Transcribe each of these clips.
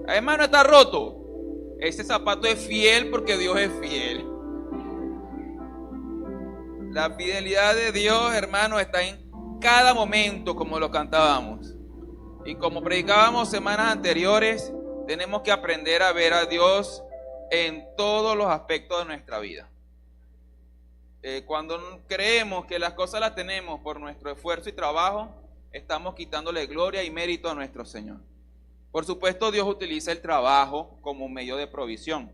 Hermano, está roto. Ese zapato es fiel porque Dios es fiel. La fidelidad de Dios, hermano, está en cada momento, como lo cantábamos. Y como predicábamos semanas anteriores, tenemos que aprender a ver a Dios en todos los aspectos de nuestra vida. Cuando creemos que las cosas las tenemos por nuestro esfuerzo y trabajo, estamos quitándole gloria y mérito a nuestro Señor. Por supuesto, Dios utiliza el trabajo como medio de provisión,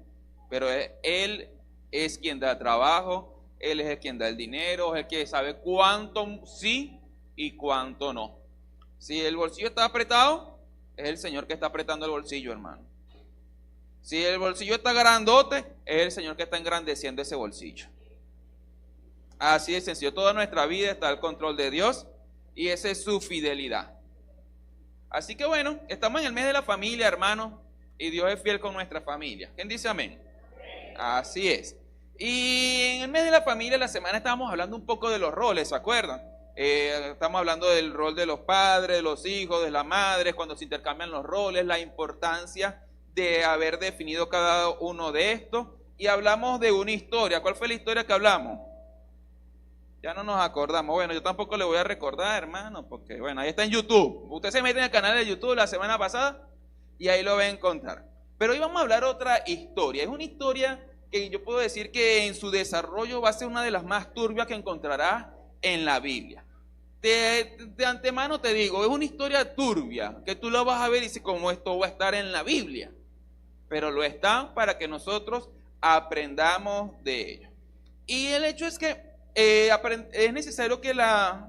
pero Él es quien da trabajo, Él es el quien da el dinero, es el que sabe cuánto sí y cuánto no. Si el bolsillo está apretado, es el Señor que está apretando el bolsillo, hermano. Si el bolsillo está grandote, es el Señor que está engrandeciendo ese bolsillo. Así de sencillo, toda nuestra vida está al control de Dios y esa es su fidelidad. Así que bueno, estamos en el mes de la familia, hermano, y Dios es fiel con nuestra familia. ¿Quién dice amén? Así es. Y en el mes de la familia, la semana estábamos hablando un poco de los roles, ¿se acuerdan? Estamos hablando del rol de los padres, de los hijos, de las madres, cuando se intercambian los roles, la importancia de haber definido cada uno de estos. Y hablamos de una historia. ¿Cuál fue la historia que hablamos? Ya no nos acordamos. Bueno, yo tampoco le voy a recordar, hermano, porque bueno, ahí está en YouTube. Usted se mete en el canal de YouTube la semana pasada y ahí lo va a encontrar. Pero hoy vamos a hablar otra historia. Es una historia que yo puedo decir que en su desarrollo va a ser una de las más turbias que encontrarás en la Biblia. De antemano te digo, es una historia turbia, que tú la vas a ver y dices, ¿cómo esto va a estar en la Biblia? Pero lo está para que nosotros aprendamos de ello. Y el hecho es que es necesario que la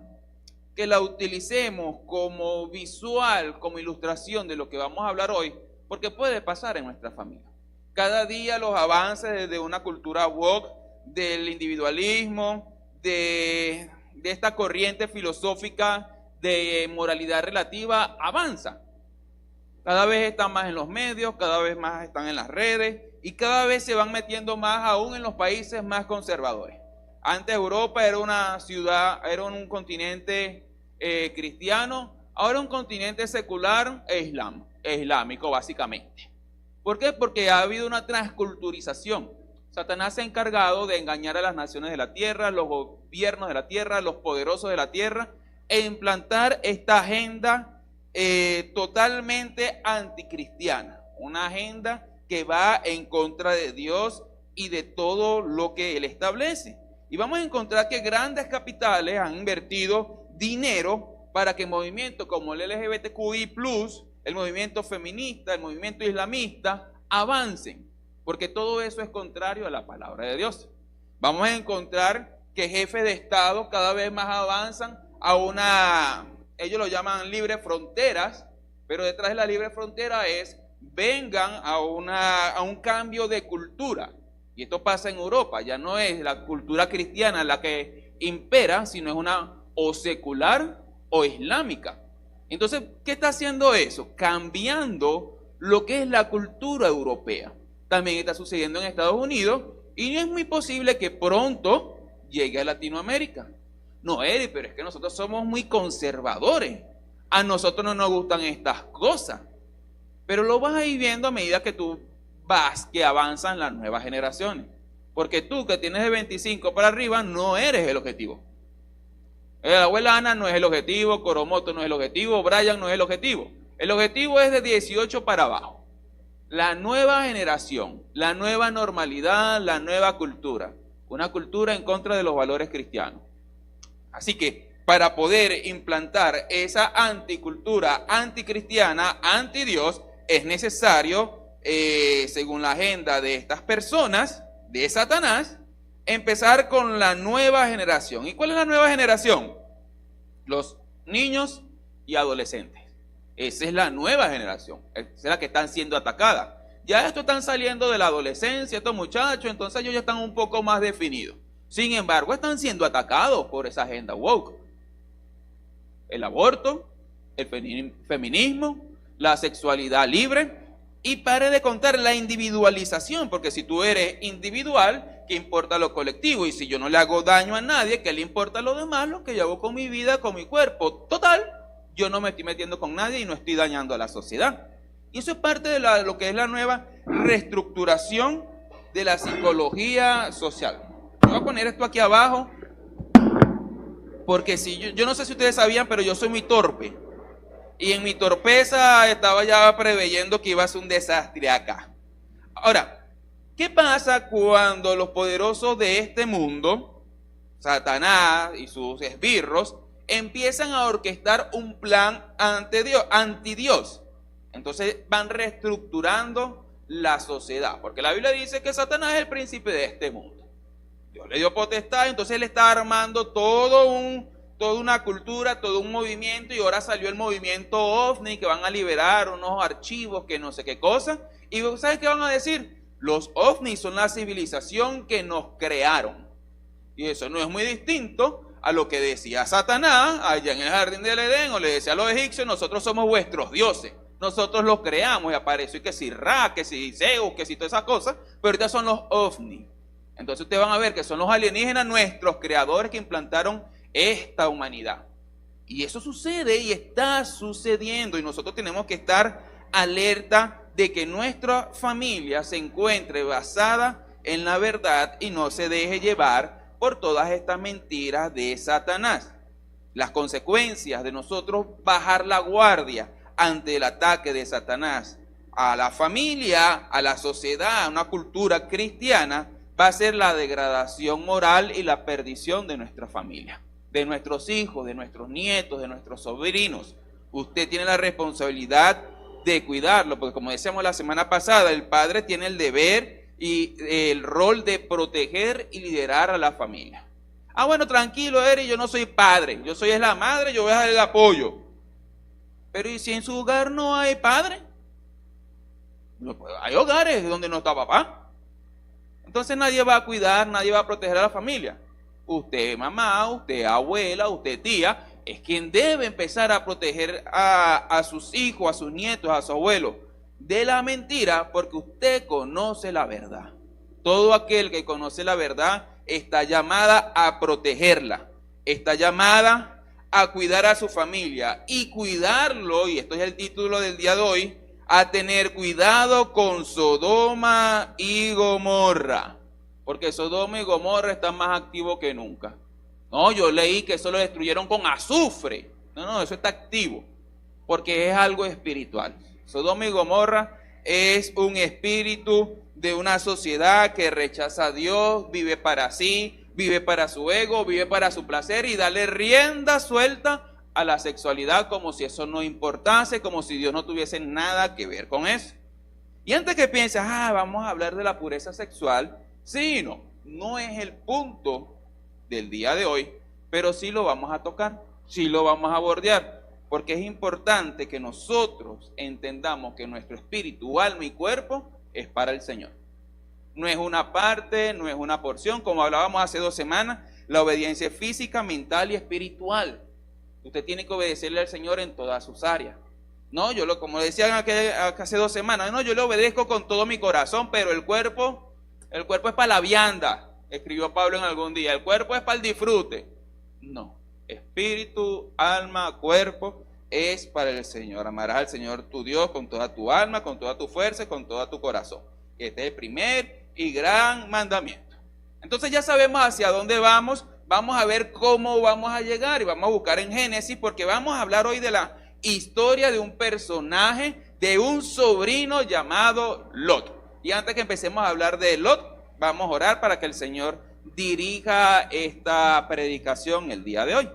utilicemos como visual, como ilustración de lo que vamos a hablar hoy, porque puede pasar en nuestra familia. Cada día los avances de una cultura woke, del individualismo, de esta corriente filosófica de moralidad relativa avanza. Cada vez están más en los medios, cada vez más están en las redes y cada vez se van metiendo más aún en los países más conservadores. Antes Europa era una ciudad, era un continente cristiano, ahora un continente secular e islámico básicamente. ¿Por qué? Porque ha habido una transculturización. Satanás se ha encargado de engañar a las naciones de la tierra, los gobiernos de la tierra, los poderosos de la tierra, e implantar esta agenda totalmente anticristiana, una agenda que va en contra de Dios y de todo lo que Él establece. Y vamos a encontrar que grandes capitales han invertido dinero para que movimientos como el LGBTQI+, el movimiento feminista, el movimiento islamista, avancen, porque todo eso es contrario a la palabra de Dios. Vamos a encontrar que jefes de Estado cada vez más avanzan a ellos lo llaman libre fronteras, pero detrás de la libre frontera vengan a un cambio de cultura. Y esto pasa en Europa, ya no es la cultura cristiana la que impera, sino es una o secular o islámica. Entonces, ¿qué está haciendo eso? Cambiando lo que es la cultura europea. También está sucediendo en Estados Unidos y es muy posible que pronto llegue a Latinoamérica. No, Eric, pero es que nosotros somos muy conservadores. A nosotros no nos gustan estas cosas. Pero lo vas a ir viendo a medida que tú que avanzan las nuevas generaciones. Porque tú que tienes de 25 para arriba no eres el objetivo. La abuela Ana no es el objetivo, Coromoto no es el objetivo, Brian no es el objetivo. El objetivo es de 18 para abajo. La nueva generación, la nueva normalidad, la nueva cultura. Una cultura en contra de los valores cristianos. Así que para poder implantar esa anticultura, anticristiana, antidios, es necesario, según la agenda de estas personas, de Satanás, empezar con la nueva generación. ¿Y cuál es la nueva generación? Los niños y adolescentes. Esa es la nueva generación, esa es la que están siendo atacada. Ya estos están saliendo de la adolescencia, estos muchachos, entonces ellos ya están un poco más definidos. Sin embargo, están siendo atacados por esa agenda woke. El aborto, el feminismo, la sexualidad libre y pare de contar la individualización, porque si tú eres individual, ¿qué importa lo colectivo? Y si yo no le hago daño a nadie, ¿qué le importa lo demás? Lo que yo hago con mi vida, con mi cuerpo. Total, yo no me estoy metiendo con nadie y no estoy dañando a la sociedad. Y eso es parte de lo que es la nueva reestructuración de la psicología social. Voy a poner esto aquí abajo, porque si yo no sé si ustedes sabían, pero yo soy muy torpe. Y en mi torpeza estaba ya preveyendo que iba a ser un desastre acá. Ahora, ¿qué pasa cuando los poderosos de este mundo, Satanás y sus esbirros, empiezan a orquestar un plan anti Dios? Entonces van reestructurando la sociedad, porque la Biblia dice que Satanás es el príncipe de este mundo. Dios le dio potestad, entonces él está armando toda una cultura, todo un movimiento, y ahora salió el movimiento OVNI, que van a liberar unos archivos que no sé qué cosa. Y ¿sabes qué van a decir? Los OVNI son la civilización que nos crearon. Y eso no es muy distinto a lo que decía Satanás allá en el jardín del Edén, o le decía a los egipcios: nosotros somos vuestros dioses, nosotros los creamos. Y apareció y que si Ra, que si Zeus, que si todas esas cosas, pero ahorita son los OVNI. Entonces ustedes van a ver que son los alienígenas, nuestros creadores, que implantaron esta humanidad. Y eso sucede y está sucediendo, y nosotros tenemos que estar alerta de que nuestra familia se encuentre basada en la verdad y no se deje llevar por todas estas mentiras de Satanás. Las consecuencias de nosotros bajar la guardia ante el ataque de Satanás a la familia, a la sociedad, a una cultura cristiana, va a ser la degradación moral y la perdición de nuestra familia, de nuestros hijos, de nuestros nietos, de nuestros sobrinos. Usted tiene la responsabilidad de cuidarlo, porque como decíamos la semana pasada, el padre tiene el deber y el rol de proteger y liderar a la familia. Ah, bueno, tranquilo, Eri, yo no soy padre, yo soy la madre, yo voy a dar el apoyo. Pero ¿y si en su hogar no hay padre? Hay hogares donde no está papá. Entonces nadie va a cuidar, nadie va a proteger a la familia. Usted mamá, usted abuela, usted tía, es quien debe empezar a proteger a sus hijos, a sus nietos, a su abuelo de la mentira, porque usted conoce la verdad. Todo aquel que conoce la verdad está llamada a protegerla, está llamada a cuidar a su familia y cuidarlo, y esto es el título del día de hoy, a tener cuidado con Sodoma y Gomorra, porque Sodoma y Gomorra están más activos que nunca. No, yo leí que eso lo destruyeron con azufre. No, eso está activo, porque es algo espiritual. Sodoma y Gomorra es un espíritu de una sociedad que rechaza a Dios, vive para sí, vive para su ego, vive para su placer y darle rienda suelta a la sexualidad como si eso no importase, como si Dios no tuviese nada que ver con eso. Y antes que pienses, vamos a hablar de la pureza sexual, sí, no es el punto del día de hoy, pero sí lo vamos a tocar, sí lo vamos a bordear, porque es importante que nosotros entendamos que nuestro espíritu, alma y cuerpo es para el Señor. No es una parte, no es una porción, como hablábamos hace 2 semanas, la obediencia física, mental y espiritual. Usted tiene que obedecerle al Señor en todas sus áreas. No, como decían hace 2 semanas, no, yo le obedezco con todo mi corazón, pero el cuerpo es para la vianda, escribió Pablo en algún día, el cuerpo es para el disfrute. No, espíritu, alma, cuerpo es para el Señor. Amarás al Señor tu Dios con toda tu alma, con toda tu fuerza y con todo tu corazón. Este es el primer y gran mandamiento. Entonces ya sabemos hacia dónde vamos. Vamos a ver cómo vamos a llegar y vamos a buscar en Génesis, porque vamos a hablar hoy de la historia de un personaje, de un sobrino llamado Lot. Y antes que empecemos a hablar de Lot, vamos a orar para que el Señor dirija esta predicación el día de hoy.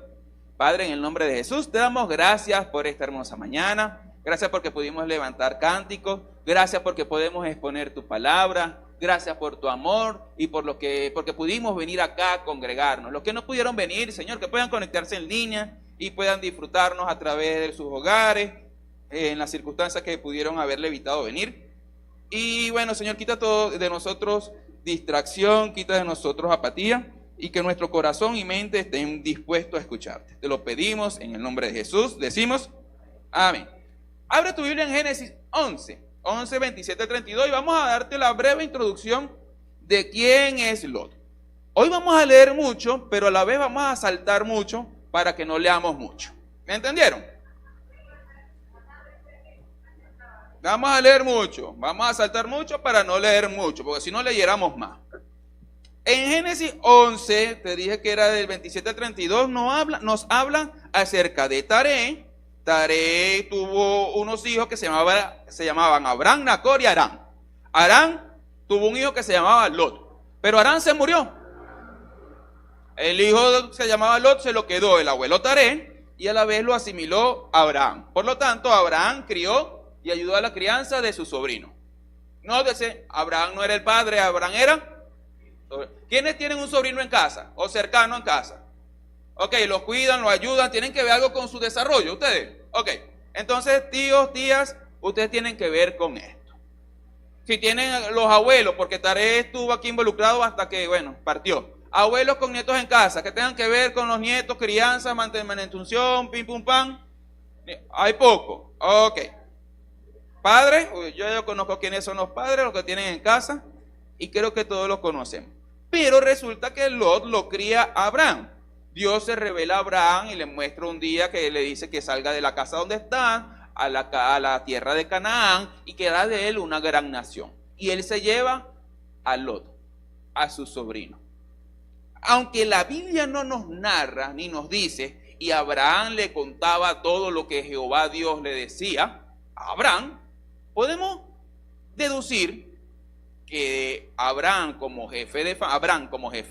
Padre, en el nombre de Jesús, te damos gracias por esta hermosa mañana. Gracias porque pudimos levantar cánticos. Gracias porque podemos exponer tu palabra. Gracias por tu amor y porque pudimos venir acá a congregarnos. Los que no pudieron venir, Señor, que puedan conectarse en línea y puedan disfrutarnos a través de sus hogares, en las circunstancias que pudieron haberle evitado venir. Y bueno, Señor, quita todo de nosotros distracción, quita de nosotros apatía, y que nuestro corazón y mente estén dispuestos a escucharte. Te lo pedimos en el nombre de Jesús. Decimos amén. Abre tu Biblia en Génesis 11, 27, 32, y vamos a darte la breve introducción de quién es Lot. Hoy vamos a leer mucho, pero a la vez vamos a saltar mucho para que no leamos mucho. ¿Me entendieron? Vamos a leer mucho, vamos a saltar mucho para no leer mucho, porque si no leyéramos más. En Génesis 11, te dije que era del 27 al 32, nos habla acerca de Taré. Taré tuvo unos hijos que se llamaban Abraham, Nacor y Harán. Harán tuvo un hijo que se llamaba Lot, pero Harán se murió. El hijo que se llamaba Lot se lo quedó el abuelo Taré y a la vez lo asimiló Abraham. Por lo tanto, Abraham crió y ayudó a la crianza de su sobrino. Nótese, Abraham no era el padre, Abraham era... ¿Quiénes tienen un sobrino en casa o cercano en casa? Ok, los cuidan, los ayudan, tienen que ver algo con su desarrollo, ustedes. Ok, entonces tíos, tías, ustedes tienen que ver con esto. Si tienen los abuelos, porque Taré estuvo aquí involucrado hasta que, bueno, partió. Abuelos con nietos en casa, que tengan que ver con los nietos, crianza, manutención, pim pum pam. Hay poco. Ok. Padres, yo ya conozco quiénes son los padres, los que tienen en casa, y creo que todos los conocemos. Pero resulta que Lot lo cría a Abraham. Dios se revela a Abraham y le muestra un día que le dice que salga de la casa donde está, a la tierra de Canaán, y que hará de él una gran nación. Y él se lleva a Lot, a su sobrino. Aunque la Biblia no nos narra ni nos dice, y Abraham le contaba todo lo que Jehová Dios le decía a Abraham, podemos deducir que Abraham como jefe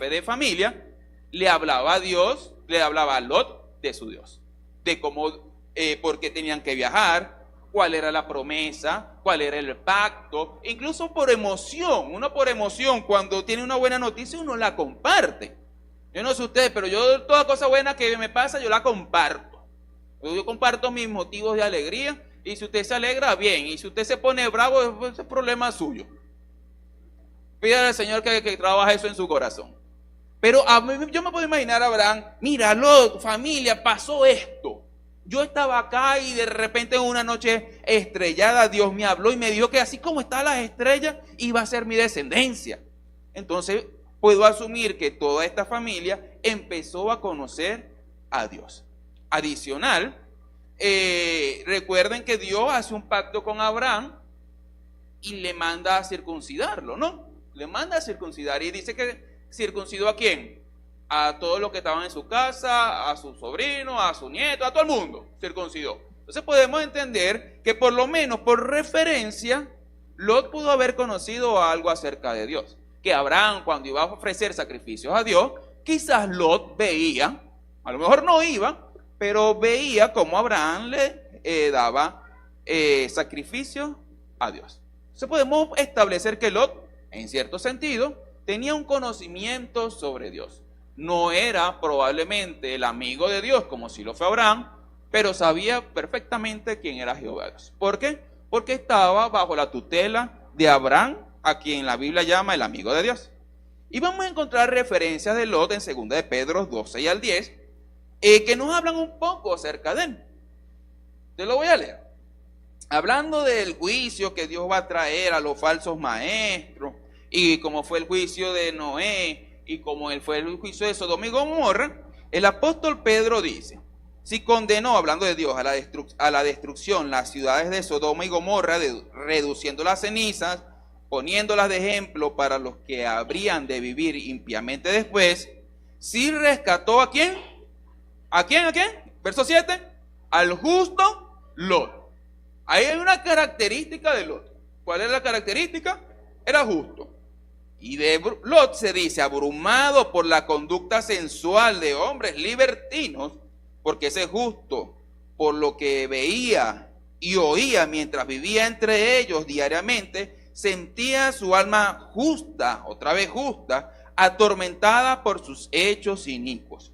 de familia le hablaba a Dios, le hablaba a Lot de su Dios, de cómo, por qué tenían que viajar, cuál era la promesa, cuál era el pacto, incluso por emoción. Uno por emoción, cuando tiene una buena noticia, uno la comparte. Yo no sé ustedes, pero yo toda cosa buena que me pasa, yo la comparto. Yo comparto mis motivos de alegría, y si usted se alegra, bien, y si usted se pone bravo, ese es problema suyo. Pídale al Señor que trabaje eso en su corazón. Pero yo me puedo imaginar a Abraham, míralo, familia, pasó esto. Yo estaba acá y de repente en una noche estrellada Dios me habló y me dijo que así como están las estrellas iba a ser mi descendencia. Entonces puedo asumir que toda esta familia empezó a conocer a Dios. Adicional, recuerden que Dios hace un pacto con Abraham y le manda a circuncidarlo, ¿no? Le manda a circuncidar y dice que circuncidó ¿a quién? A todos los que estaban en su casa, a su sobrino, a su nieto, a todo el mundo, circuncidó. Entonces podemos entender que por lo menos por referencia, Lot pudo haber conocido algo acerca de Dios. Que Abraham, cuando iba a ofrecer sacrificios a Dios, quizás Lot veía, a lo mejor no iba, pero veía cómo Abraham le daba sacrificio a Dios. Entonces podemos establecer que Lot, en cierto sentido, tenía un conocimiento sobre Dios. No era probablemente el amigo de Dios, como si lo fue Abraham, pero sabía perfectamente quién era Jehová Dios. ¿Por qué? Porque estaba bajo la tutela de Abraham, a quien la Biblia llama el amigo de Dios. Y vamos a encontrar referencias de Lot en 2 de Pedro 12 y al 10, que nos hablan un poco acerca de él. Te lo voy a leer. Hablando del juicio que Dios va a traer a los falsos maestros, y como fue el juicio de Noé, y como fue el juicio de Sodoma y Gomorra, el apóstol Pedro dice, si condenó, hablando de Dios, a la destrucción las ciudades de Sodoma y Gomorra, reduciendo las cenizas, poniéndolas de ejemplo para los que habrían de vivir impiamente después, si rescató ¿a quién? ¿A quién? ¿A quién? Verso 7, al justo Lot. Ahí hay una característica de Lot. ¿Cuál es la característica? Era justo. Y de Lot se dice, abrumado por la conducta sensual de hombres libertinos, porque ese justo, por lo que veía y oía mientras vivía entre ellos diariamente, sentía su alma justa, otra vez justa, atormentada por sus hechos inicuos.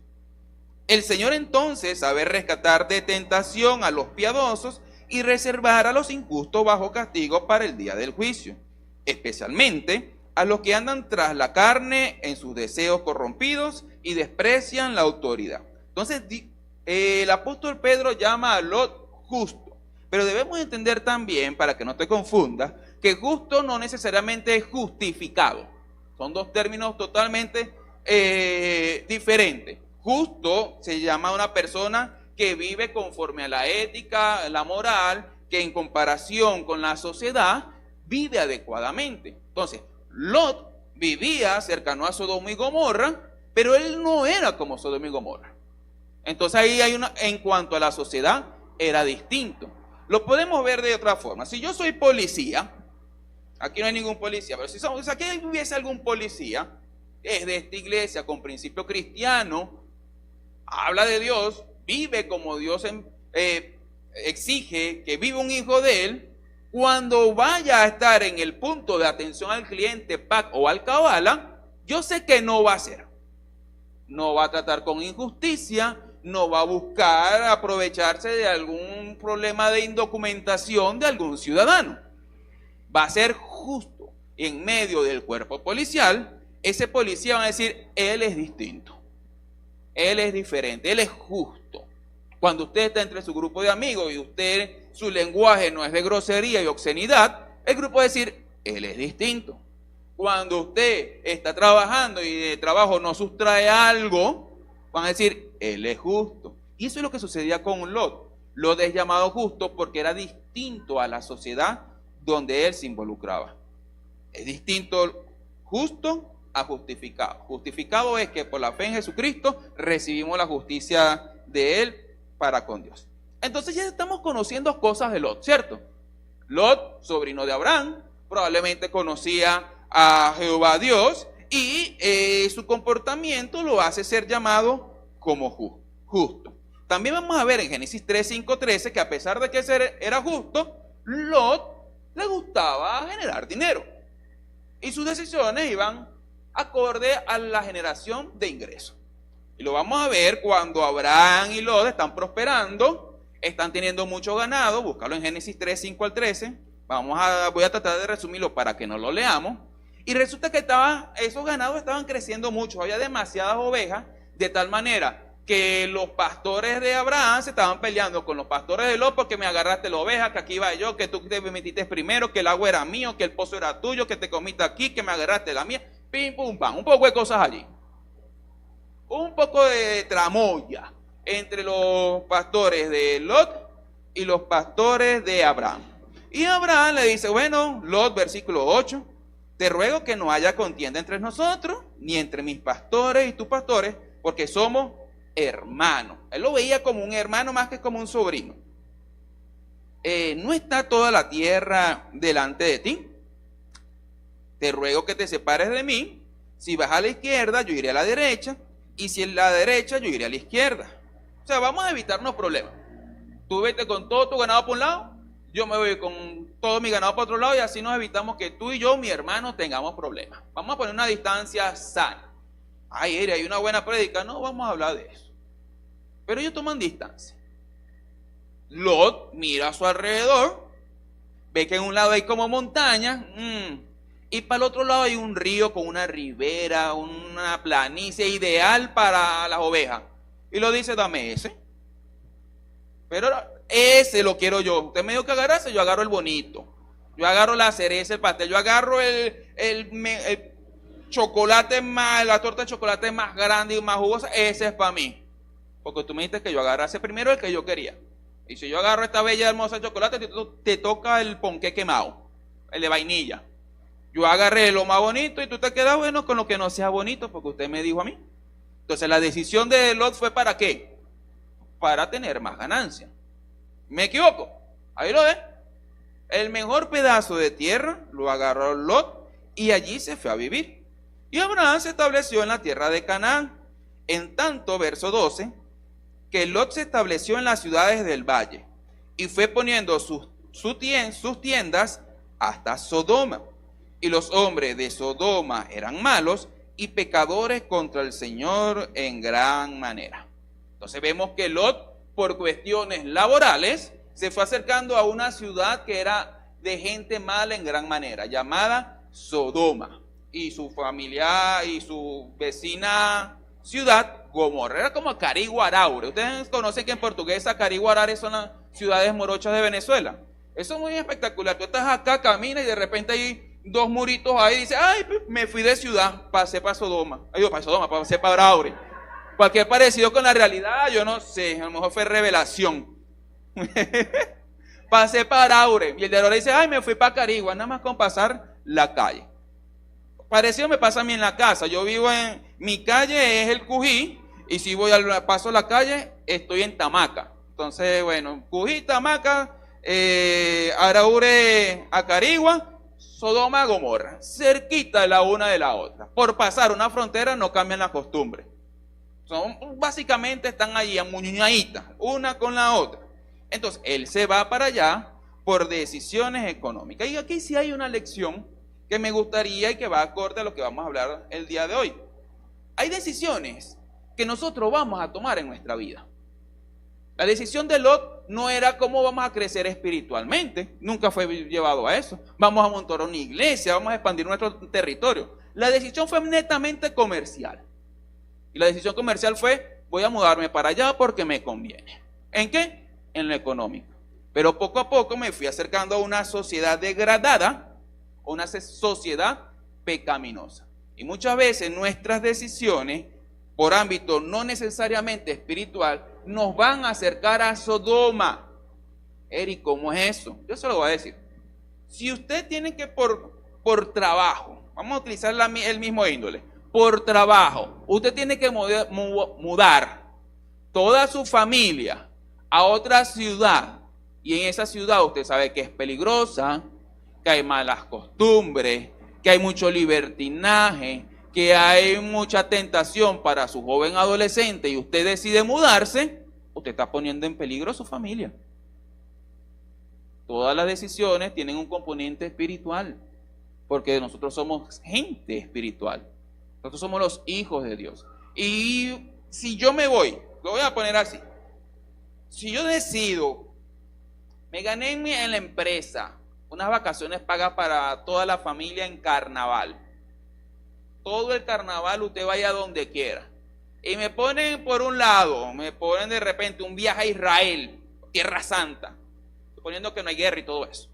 El Señor entonces sabe rescatar de tentación a los piadosos y reservar a los injustos bajo castigo para el día del juicio, especialmente a los que andan tras la carne en sus deseos corrompidos y desprecian la autoridad. Entonces el apóstol Pedro llama a Lot justo, pero debemos entender también, para que no te confundas, que justo no necesariamente es justificado. Son dos términos totalmente diferentes. Justo se llama a una persona que vive conforme a la ética, la moral, que en comparación con la sociedad vive adecuadamente. Entonces, Lot vivía cercano a Sodoma y Gomorra, pero él no era como Sodoma y Gomorra. Entonces ahí hay en cuanto a la sociedad, era distinto. Lo podemos ver de otra forma. Si yo soy policía, aquí no hay ningún policía, pero si aquí hubiese algún policía, es de esta iglesia con principio cristiano, habla de Dios, vive como Dios exige que viva un hijo de él, cuando vaya a estar en el punto de atención al cliente, PAC o alcabala, yo sé que no va a hacer. No va a tratar con injusticia, no va a buscar aprovecharse de algún problema de indocumentación de algún ciudadano. Va a ser justo. En medio del cuerpo policial, ese policía va a decir, él es distinto, él es diferente, él es justo. Cuando usted está entre su grupo de amigos y su lenguaje no es de grosería y obscenidad, el grupo va a decir, él es distinto. Cuando usted está trabajando y de trabajo no sustrae algo, van a decir, él es justo. Y eso es lo que sucedía con Lot. Lot es llamado justo porque era distinto a la sociedad donde él se involucraba. Es distinto justo a justificado. Justificado es que por la fe en Jesucristo recibimos la justicia de él para con Dios. Entonces ya estamos conociendo cosas de Lot, ¿cierto? Lot, sobrino de Abraham, probablemente conocía a Jehová Dios y su comportamiento lo hace ser llamado como justo. También vamos a ver en Génesis 3, 5, 13 que a pesar de que era justo, Lot le gustaba generar dinero y sus decisiones iban acorde a la generación de ingresos. Y lo vamos a ver cuando Abraham y Lot están prosperando, están teniendo mucho ganado. Búscalo en Génesis 3, 5 al 13. Voy a tratar de resumirlo para que no lo leamos. Y resulta que esos ganados estaban creciendo mucho, había demasiadas ovejas, de tal manera que los pastores de Abraham se estaban peleando con los pastores de Lot porque me agarraste la oveja, que aquí iba yo, que tú te metiste primero, que el agua era mío, que el pozo era tuyo, que te comiste aquí, que me agarraste la mía, pim, pum, pam, un poco de cosas allí. Un poco de tramoya entre los pastores de Lot y los pastores de Abraham. Y Abraham le dice, bueno, Lot, versículo 8, te ruego que no haya contienda entre nosotros, ni entre mis pastores y tus pastores, porque somos hermanos. Él lo veía como un hermano más que como un sobrino. ¿No está toda la tierra delante de ti? Te ruego que te separes de mí. Si vas a la izquierda, yo iré a la derecha. Y si en la derecha, yo iré a la izquierda. O sea, vamos a evitarnos problemas. Tú vete con todo tu ganado por un lado, yo me voy con todo mi ganado para otro lado, y así nos evitamos que tú y yo, mi hermano, tengamos problemas. Vamos a poner una distancia sana. Ay, Eri, hay una buena prédica. No, vamos a hablar de eso. Pero ellos toman distancia. Lot mira a su alrededor, ve que en un lado hay como montaña, y para el otro lado hay un río con una ribera, una planicie ideal para las ovejas. Y lo dice, dame ese. Pero ese lo quiero yo. Usted me dijo que agarrase, yo agarro el bonito. Yo agarro la cereza, el pastel, yo agarro el chocolate más, la torta de chocolate más grande y más jugosa. Ese es para mí. Porque tú me dijiste que yo agarrase primero el que yo quería. Y si yo agarro esta bella hermosa chocolate, te toca el ponqué quemado, el de vainilla. Yo agarré lo más bonito y tú te quedas bueno con lo que no sea bonito, porque usted me dijo a mí. Entonces la decisión de Lot fue ¿para qué? Para tener más ganancia. ¿Me equivoco? Ahí lo ven. El mejor pedazo de tierra lo agarró Lot y allí se fue a vivir. Y Abraham se estableció en la tierra de Canaán. En tanto, verso 12, que Lot se estableció en las ciudades del valle y fue poniendo sus tiendas hasta Sodoma. Y los hombres de Sodoma eran malos y pecadores contra el Señor en gran manera. Entonces vemos que Lot, por cuestiones laborales, se fue acercando a una ciudad que era de gente mala en gran manera, llamada Sodoma. Y su familia y su vecina ciudad, Gomorra. Era como Cariguaraure. Ustedes conocen que en portugués Cariguaraure son las ciudades morochas de Venezuela. Eso es muy espectacular. Tú estás acá, caminas y de repente hay dos muritos ahí y dices, ay, me fui de ciudad, pasé para Sodoma. Pasé para Araure. Cualquier parecido con la realidad, yo no sé, a lo mejor fue revelación. pasé para Aure. Y el de Aure dice, ay, me fui para Carigua, nada más con pasar la calle. Parecido me pasa a mí en la casa. Yo vivo en, mi calle es el Cují, y si voy al paso de la calle, estoy en Tamaca. Entonces, bueno, Cují, Tamaca, Araure a Carigua, Sodoma a Gomorra, cerquita la una de la otra. Por pasar una frontera no cambian las costumbres. Básicamente están allí amuñaditas, una con la otra. Entonces, él se va para allá por decisiones económicas. Y aquí sí hay una lección que me gustaría y que va acorde a lo que vamos a hablar el día de hoy. Hay decisiones que nosotros vamos a tomar en nuestra vida. La decisión de Lot no era cómo vamos a crecer espiritualmente, nunca fue llevado a eso. Vamos a montar una iglesia, vamos a expandir nuestro territorio. La decisión fue netamente comercial. Y la decisión comercial fue, voy a mudarme para allá porque me conviene. ¿En qué? En lo económico. Pero poco a poco me fui acercando a una sociedad degradada, una sociedad pecaminosa. Y muchas veces nuestras decisiones, por ámbito no necesariamente espiritual, nos van a acercar a Sodoma. Eric, ¿cómo es eso? Yo se lo voy a decir. Si usted tiene que por trabajo, vamos a utilizar el mismo índole, por trabajo, usted tiene que mudar toda su familia a otra ciudad, y en esa ciudad usted sabe que es peligrosa, que hay malas costumbres, que hay mucho libertinaje, que hay mucha tentación para su joven adolescente, y usted decide mudarse, usted está poniendo en peligro a su familia. Todas las decisiones tienen un componente espiritual, porque nosotros somos gente espiritual. Nosotros somos los hijos de Dios. Y si yo me voy, lo voy a poner así. Si yo decido, me gané en la empresa unas vacaciones pagas para toda la familia en carnaval. Todo el carnaval usted vaya donde quiera. Y me ponen por un lado, me ponen de repente un viaje a Israel, Tierra Santa, suponiendo que no hay guerra y todo eso.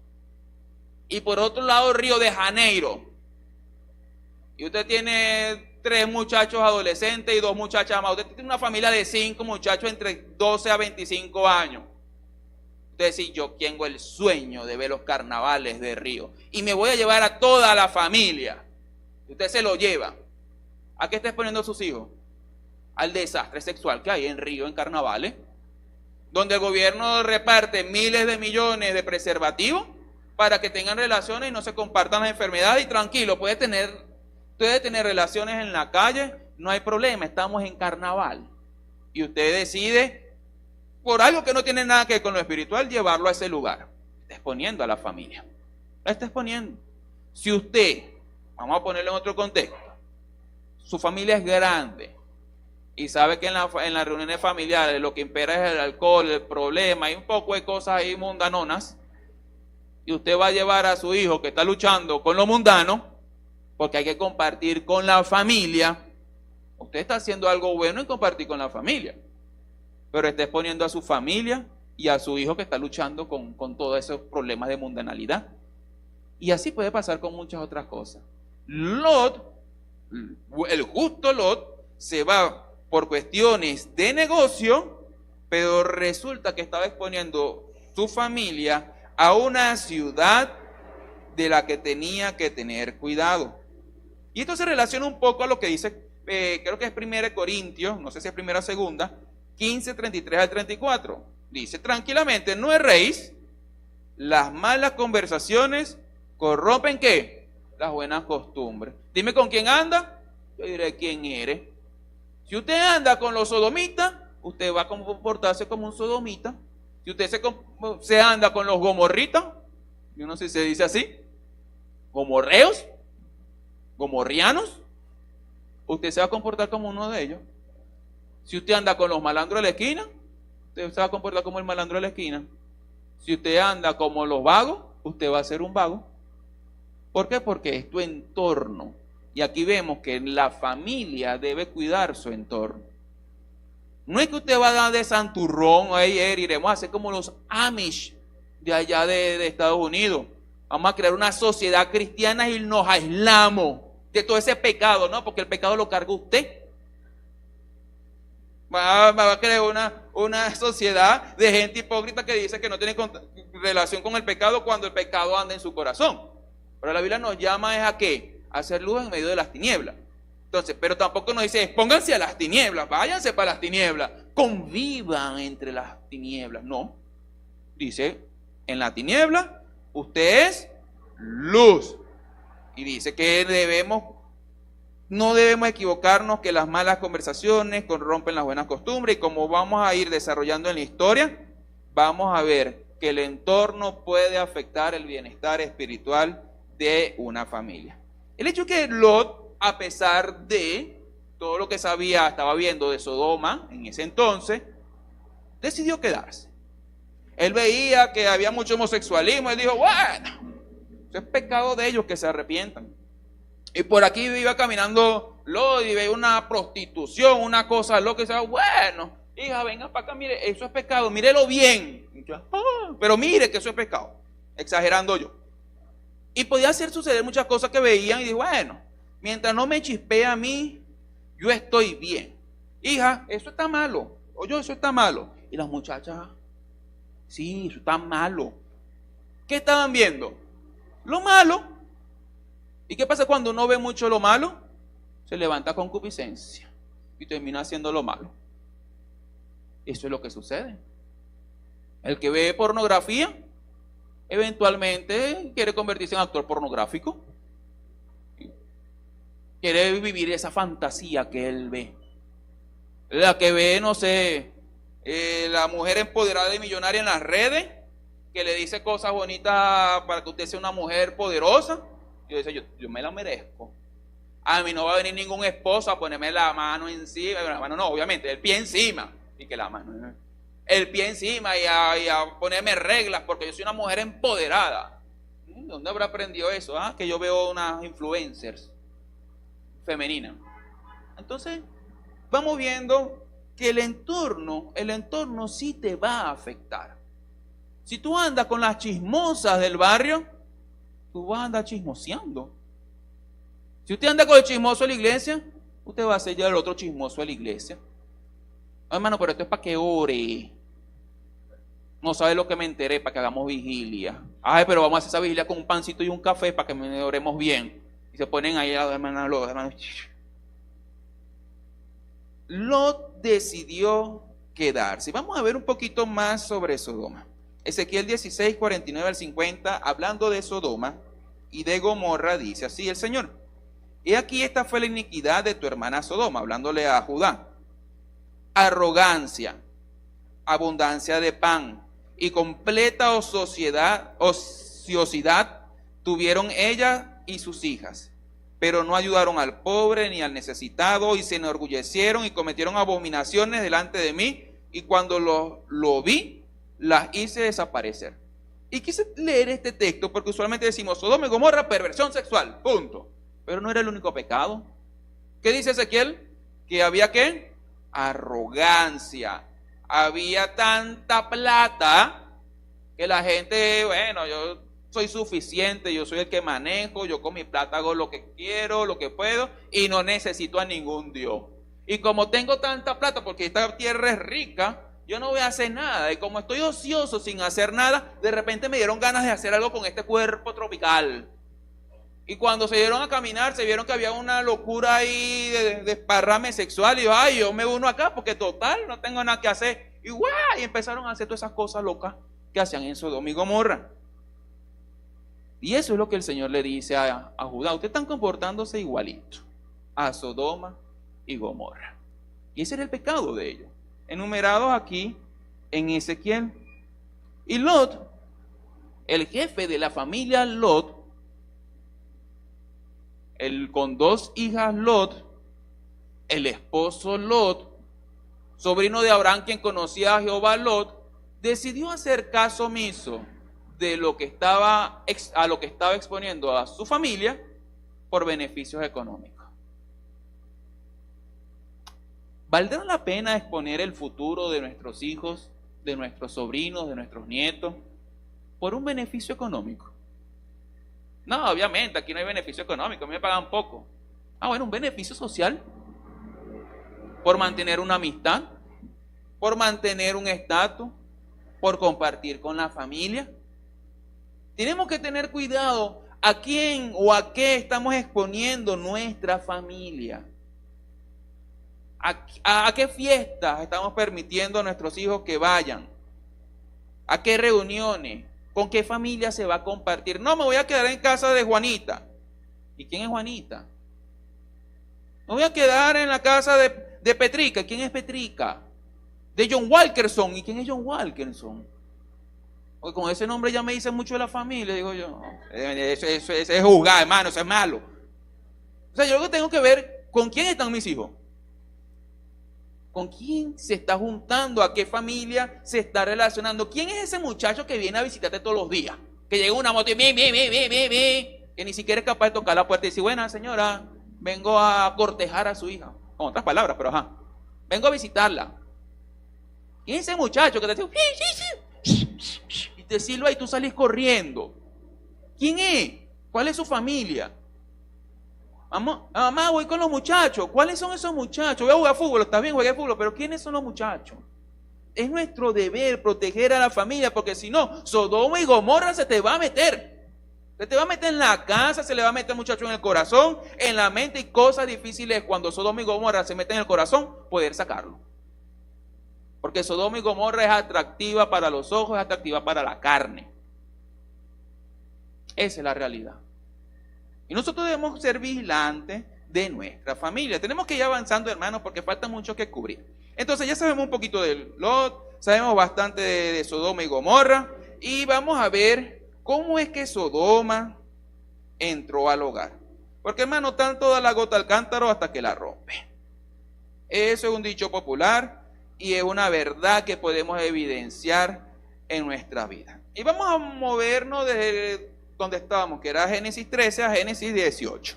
Y por otro lado Río de Janeiro. Y usted tiene 3 muchachos adolescentes y 2 muchachas más. Usted tiene una familia de 5 muchachos entre 12 a 25 años. Usted dice, yo tengo el sueño de ver los carnavales de Río. Y me voy a llevar a toda la familia. Usted se lo lleva. ¿A qué está exponiendo a sus hijos? Al desastre sexual que hay en Río, en carnavales. Donde el gobierno reparte miles de millones de preservativos para que tengan relaciones y no se compartan las enfermedades. Y tranquilo, puede tener relaciones en la calle, no hay problema, estamos en carnaval. Y usted decide, por algo que no tiene nada que ver con lo espiritual, llevarlo a ese lugar. Está exponiendo a la familia. La está exponiendo. Si usted, vamos a ponerlo en otro contexto, su familia es grande y sabe que en las reuniones familiares lo que impera es el alcohol, el problema y un poco de cosas ahí mundanonas, y usted va a llevar a su hijo que está luchando con lo mundano, porque hay que compartir con la familia, usted está haciendo algo bueno en compartir con la familia, pero está exponiendo a su familia y a su hijo que está luchando con todos esos problemas de mundanalidad. Y así puede pasar con muchas otras cosas. Lot, el justo Lot, se va por cuestiones de negocio, pero resulta que estaba exponiendo su familia a una ciudad de la que tenía que tener cuidado. Y esto se relaciona un poco a lo que dice, creo que es 1 Corintios, no sé si es 1 o 2, 15, 33 al 34. Dice, tranquilamente, no erréis, las malas conversaciones corrompen, ¿qué? Las buenas costumbres. Dime con quién anda, yo diré quién eres. Si usted anda con los sodomitas, usted va a comportarse como un sodomita. Si usted se anda con los gomorritas, yo no sé si se dice así, gomorreos, gomorrianos, usted se va a comportar como uno de ellos. Si usted anda con los malandros de la esquina, usted se va a comportar como el malandro de la esquina. Si usted anda como los vagos, usted va a ser un vago. ¿Por qué? Porque es tu entorno. Y aquí vemos que la familia debe cuidar su entorno. No es que usted va a dar de santurrón, ahí iremos a hacer como los Amish de allá de Estados Unidos. Vamos a crear una sociedad cristiana y nos aislamos de todo ese pecado, ¿no? Porque el pecado lo carga usted. Va a crear una sociedad de gente hipócrita que dice que no tiene relación con el pecado cuando el pecado anda en su corazón. Pero la Biblia nos llama es a ¿qué? A hacer luz en medio de las tinieblas. Entonces, pero tampoco nos dice, pónganse a las tinieblas, váyanse para las tinieblas, convivan entre las tinieblas. No. Dice, en la tiniebla, usted es luz. Y dice que no debemos equivocarnos, que las malas conversaciones corrompen las buenas costumbres. Y como vamos a ir desarrollando en la historia, vamos a ver que el entorno puede afectar el bienestar espiritual de una familia. El hecho que Lot, a pesar de todo lo que estaba viendo de Sodoma en ese entonces, decidió quedarse. Él veía que había mucho homosexualismo, él dijo, bueno, eso es pecado de ellos, que se arrepientan. Y por aquí iba caminando Lot y veía una prostitución, una cosa loca, y decía, bueno, hija, venga para acá, mire, eso es pecado, mírelo bien. Pero mire que eso es pecado, exagerando yo. Y podía hacer suceder muchas cosas que veían y dije, bueno, mientras no me chispee a mí, yo estoy bien. Hija, eso está malo. Oye, eso está malo. Y las muchachas, sí, eso está malo. ¿Qué estaban viendo? Lo malo. ¿Y qué pasa cuando uno ve mucho lo malo? Se levanta concupiscencia y termina haciendo lo malo. Eso es lo que sucede. El que ve pornografía, eventualmente quiere convertirse en actor pornográfico. Quiere vivir esa fantasía que él ve. La que ve, no sé, la mujer empoderada y millonaria en las redes, que le dice cosas bonitas para que usted sea una mujer poderosa. Yo decía, yo me la merezco. A mí no va a venir ningún esposo a ponerme la mano encima. La mano no, obviamente, el pie encima. Y que la mano, el pie encima y a ponerme reglas porque yo soy una mujer empoderada. ¿Dónde habrá aprendido eso? Que yo veo unas influencers femeninas. Entonces, vamos viendo que el entorno sí te va a afectar. Si tú andas con las chismosas del barrio, tú vas a andar chismoseando. Si usted anda con el chismoso de la iglesia, usted va a ser ya el otro chismoso de la iglesia. Hermano, pero esto es para que ore. No sabe lo que me enteré, para que hagamos vigilia. Ay, pero vamos a hacer esa vigilia con un pancito y un café para que me oremos bien. Y se ponen ahí a los hermanos. Lot decidió quedarse. Vamos a ver un poquito más sobre Sodoma. Ezequiel 16, 49 al 50, hablando de Sodoma y de Gomorra, dice así el Señor: he aquí, esta fue la iniquidad de tu hermana Sodoma, hablándole a Judá. Arrogancia, abundancia de pan y completa ociosidad tuvieron ella y sus hijas, pero no ayudaron al pobre ni al necesitado, y se enorgullecieron y cometieron abominaciones delante de mí, y cuando lo vi, las hice desaparecer. Y quise leer este texto porque usualmente decimos Sodoma y Gomorra, perversión sexual, punto. Pero no era el único pecado. ¿Qué dice Ezequiel? Que había ¿qué? Arrogancia. Había tanta plata que la gente, bueno, yo soy suficiente, yo soy el que manejo, yo con mi plata hago lo que quiero, lo que puedo, y no necesito a ningún Dios. Y como tengo tanta plata, porque esta tierra es rica, yo no voy a hacer nada. Y como estoy ocioso sin hacer nada, de repente me dieron ganas de hacer algo con este cuerpo tropical. Y cuando se dieron a caminar, se vieron que había una locura ahí de desparrame sexual. Y yo, ay, yo me uno acá porque total, no tengo nada que hacer. Y guau, y empezaron a hacer todas esas cosas locas que hacían en Sodoma y Gomorra. Y eso es lo que el Señor le dice a Judá: ustedes están comportándose igualito a Sodoma y Gomorra. Y ese era el pecado de ellos, enumerados aquí en Ezequiel. Y Lot, el jefe de la familia Lot, con dos hijas Lot, el esposo Lot, sobrino de Abraham, quien conocía a Jehová Lot, decidió hacer caso omiso de lo que estaba exponiendo a su familia por beneficios económicos. ¿Valdrá la pena exponer el futuro de nuestros hijos, de nuestros sobrinos, de nuestros nietos, por un beneficio económico? No, obviamente, aquí no hay beneficio económico, a mí me pagan poco. Bueno, un beneficio social, por mantener una amistad, por mantener un estatus, por compartir con la familia. Tenemos que tener cuidado a quién o a qué estamos exponiendo nuestra familia. ¿A qué fiestas estamos permitiendo a nuestros hijos que vayan? ¿A qué reuniones? ¿Con qué familia se va a compartir? No, me voy a quedar en casa de Juanita. ¿Y quién es Juanita? Me voy a quedar en la casa de Petrica. ¿Quién es Petrica? De John Walkerson. ¿Y quién es John Walkerson? Porque con ese nombre ya me dicen mucho de la familia. Digo yo, eso es juzgar, hermano, eso es malo. O sea, yo lo que tengo que ver con quién están mis hijos. ¿Con quién se está juntando? ¿A qué familia se está relacionando? ¿Quién es ese muchacho que viene a visitarte todos los días? Que llega una moto y que ni siquiera es capaz de tocar la puerta y decir, buena señora, vengo a cortejar a su hija. Con otras palabras, pero ajá. Vengo a visitarla. ¿Quién es ese muchacho que te dice, y te silba y tú salís corriendo? ¿Quién es? ¿Cuál es su familia? Mamá, voy con los muchachos. ¿Cuáles son esos muchachos? Voy a jugar fútbol, está bien, juegue fútbol, pero ¿quiénes son los muchachos? Es nuestro deber proteger a la familia, porque si no, Sodoma y Gomorra se te va a meter. Se te va a meter en la casa, se le va a meter muchacho en el corazón, en la mente, y cosas difíciles cuando Sodoma y Gomorra se meten en el corazón, poder sacarlo. Porque Sodoma y Gomorra es atractiva para los ojos, es atractiva para la carne. Esa es la realidad. Y nosotros debemos ser vigilantes de nuestra familia. Tenemos que ir avanzando, hermanos, porque falta mucho que cubrir. Entonces ya sabemos un poquito de Lot, sabemos bastante de Sodoma y Gomorra, y vamos a ver cómo es que Sodoma entró al hogar. Porque, hermano, tan toda la gota al cántaro hasta que la rompe. Eso es un dicho popular y es una verdad que podemos evidenciar en nuestra vida. Y vamos a movernos desde donde estábamos, que era Génesis 13 a Génesis 18.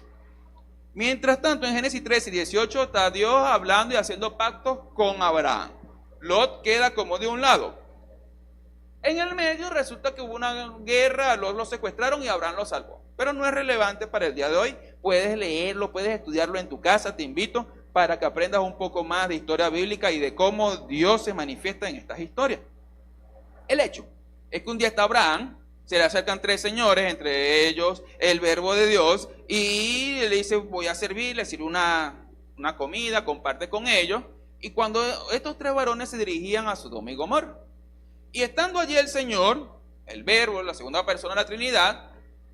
Mientras tanto, en Génesis 13 y 18 está Dios hablando y haciendo pactos con Abraham. Lot queda como de un lado. En el medio resulta que hubo una guerra, Lot lo secuestraron y Abraham lo salvó. Pero no es relevante para el día de hoy. Puedes leerlo, puedes estudiarlo en tu casa, te invito para que aprendas un poco más de historia bíblica y de cómo Dios se manifiesta en estas historias. El hecho es que un día está Abraham, se le acercan tres señores, entre ellos el verbo de Dios, y le dice, voy a servir, le sirve una comida, comparte con ellos. Y cuando estos tres varones se dirigían a Sodoma y Gomorra, y estando allí el Señor, el verbo, la segunda persona de la Trinidad,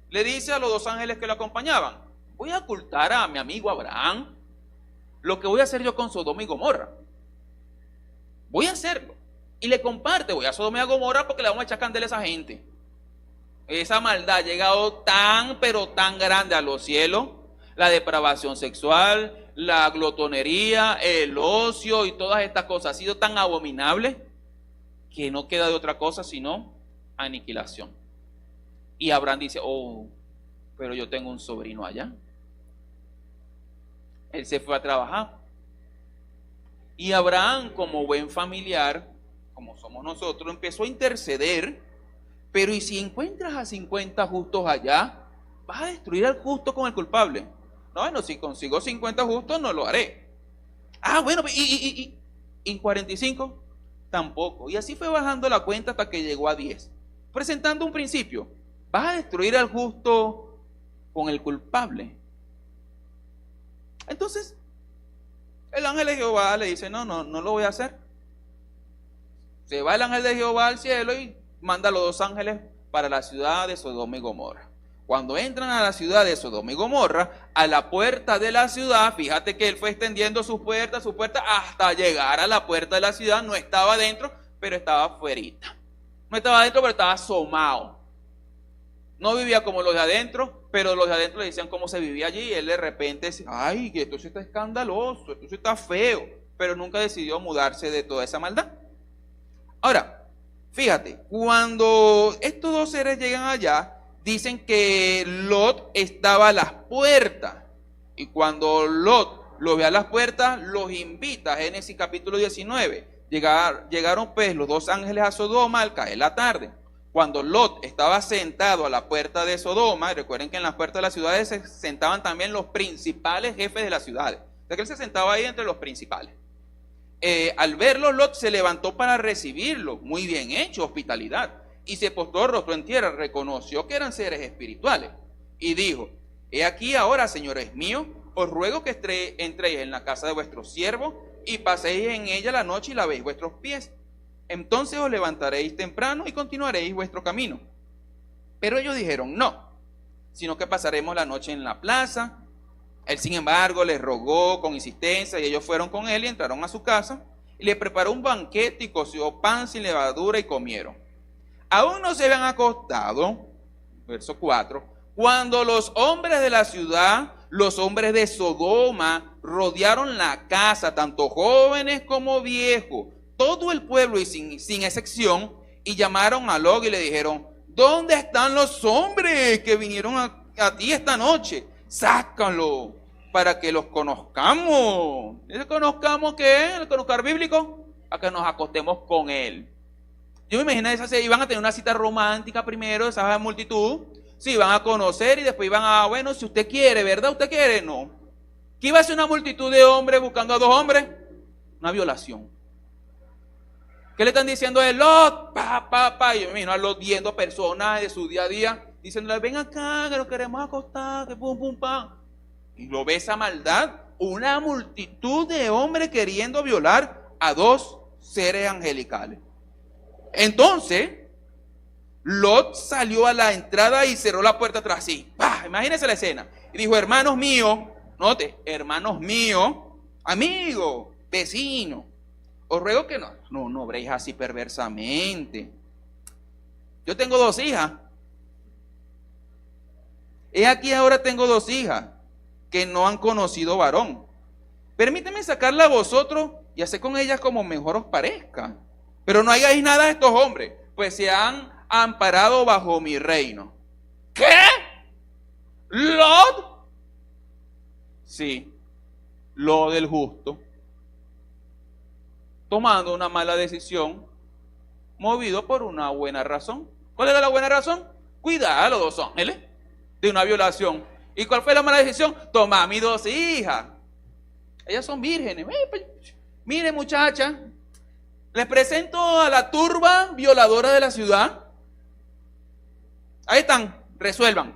le dice a los dos ángeles que lo acompañaban, voy a ocultar a mi amigo Abraham lo que voy a hacer yo con Sodoma y Gomorra. Voy a hacerlo. Y le comparte, voy a Sodoma y a Gomorra porque le vamos a echar candela a esa gente. Esa maldad ha llegado tan, pero tan grande a los cielos, la depravación sexual, la glotonería, el ocio y todas estas cosas, ha sido tan abominable que no queda de otra cosa sino aniquilación. Y Abraham dice, oh, pero yo tengo un sobrino allá. Él se fue a trabajar. Y Abraham, como buen familiar, como somos nosotros, empezó a interceder. Pero ¿y si encuentras a 50 justos allá? ¿Vas a destruir al justo con el culpable? No, bueno, si consigo 50 justos no lo haré. Ah, bueno, ¿y 45? Tampoco. Y así fue bajando la cuenta hasta que llegó a 10. Presentando un principio. ¿Vas a destruir al justo con el culpable? Entonces, el ángel de Jehová le dice, no lo voy a hacer. Se va el ángel de Jehová al cielo y manda a los dos ángeles para la ciudad de Sodoma y Gomorra. Cuando entran a la ciudad de Sodoma y Gomorra, a la puerta de la ciudad, fíjate que él fue extendiendo su puerta hasta llegar a la puerta de la ciudad. No estaba dentro, pero estaba afuerita. No estaba dentro, pero estaba asomado. No vivía como los de adentro, pero los de adentro le decían cómo se vivía allí, y él de repente decía, ay, que esto sí está escandaloso, esto sí está feo, pero nunca decidió mudarse de toda esa maldad. Ahora, fíjate, cuando estos dos seres llegan allá, dicen que Lot estaba a las puertas, y cuando Lot los ve a las puertas, los invita, Génesis capítulo 19, llegaron pues los dos ángeles a Sodoma al caer la tarde. Cuando Lot estaba sentado a la puerta de Sodoma, y recuerden que en las puertas de las ciudades se sentaban también los principales jefes de las ciudades, o sea que él se sentaba ahí entre los principales. Al verlo, Lot se levantó para recibirlo, muy bien hecho, hospitalidad. y se postró rostro en tierra, reconoció que eran seres espirituales y dijo: he aquí ahora, señores míos, os ruego que entréis en la casa de vuestro siervo y paséis en ella la noche y lavéis vuestros pies. Entonces os levantaréis temprano y continuaréis vuestro camino. Pero ellos dijeron: no, sino que pasaremos la noche en la plaza. Él, sin embargo, les rogó con insistencia y ellos fueron con él y entraron a su casa y le preparó un banquete y coció pan sin levadura y comieron. Aún no se habían acostado, verso 4, cuando los hombres de la ciudad, los hombres de Sodoma, rodearon la casa, tanto jóvenes como viejos, todo el pueblo y sin excepción, y llamaron a Lot y le dijeron: ¿dónde están los hombres que vinieron a ti esta noche? Sácalo para que los conozcamos. ¿Y conozcamos qué? ¿El conocer bíblico? A que nos acostemos con él. Yo me imagino esas, iban a tener una cita romántica primero, esa multitud. Sí, iban a conocer y después iban a, bueno, si usted quiere, ¿verdad? ¿Usted quiere? No. ¿Qué iba a hacer una multitud de hombres buscando a dos hombres? Una violación. ¿Qué le están diciendo a él? Lot, y yo me imagino a Lot viendo personas de su día a día, diciéndole: ven acá, que nos queremos acostar, que pum, pum, pam. Y lo ve esa maldad, una multitud de hombres queriendo violar a dos seres angelicales. Entonces, Lot salió a la entrada y cerró la puerta tras sí. ¡Pah! Imagínense la escena. Y dijo: hermanos míos, note, hermanos míos, amigos, vecinos, os ruego que no obréis así perversamente. Yo tengo dos hijas. He aquí ahora tengo dos hijas que no han conocido varón. Permíteme sacarla a vosotros y hacer con ellas como mejor os parezca. Pero no hagáis nada a estos hombres, pues se han amparado bajo mi reino. ¿Qué? ¿Lot? Sí, Lot el justo, tomando una mala decisión, movido por una buena razón. ¿Cuál era la buena razón? Cuidar a los dos ángeles de una violación. ¿Y cuál fue la mala decisión? Tomar a mis dos hijas. Ellas son vírgenes. Mire, muchacha, les presento a la turba violadora de la ciudad. Ahí están, resuelvan.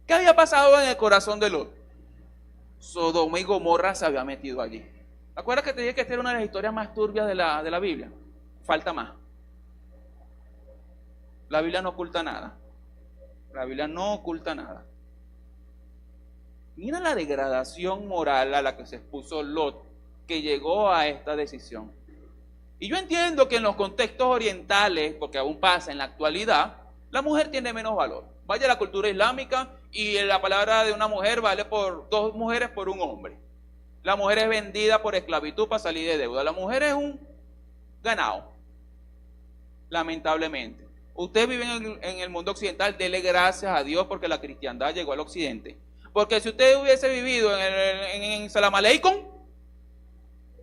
¿Qué había pasado en el corazón de Lot? Sodoma y Gomorra se había metido allí. ¿Te acuerdas que te dije que esta era una de las historias más turbias de la Biblia? Falta más. La Biblia no oculta nada. La Biblia no oculta nada. Mira la degradación moral a la que se expuso Lot, que llegó a esta decisión. Y yo entiendo que en los contextos orientales, porque aún pasa en la actualidad, la mujer tiene menos valor. Vaya a la cultura islámica y la palabra de una mujer vale por dos mujeres por un hombre. La mujer es vendida por esclavitud para salir de deuda. La mujer es un ganado, lamentablemente. Usted vive en el mundo occidental, dele gracias a Dios porque la cristiandad llegó al occidente. Porque si usted hubiese vivido en Salam Aleikum,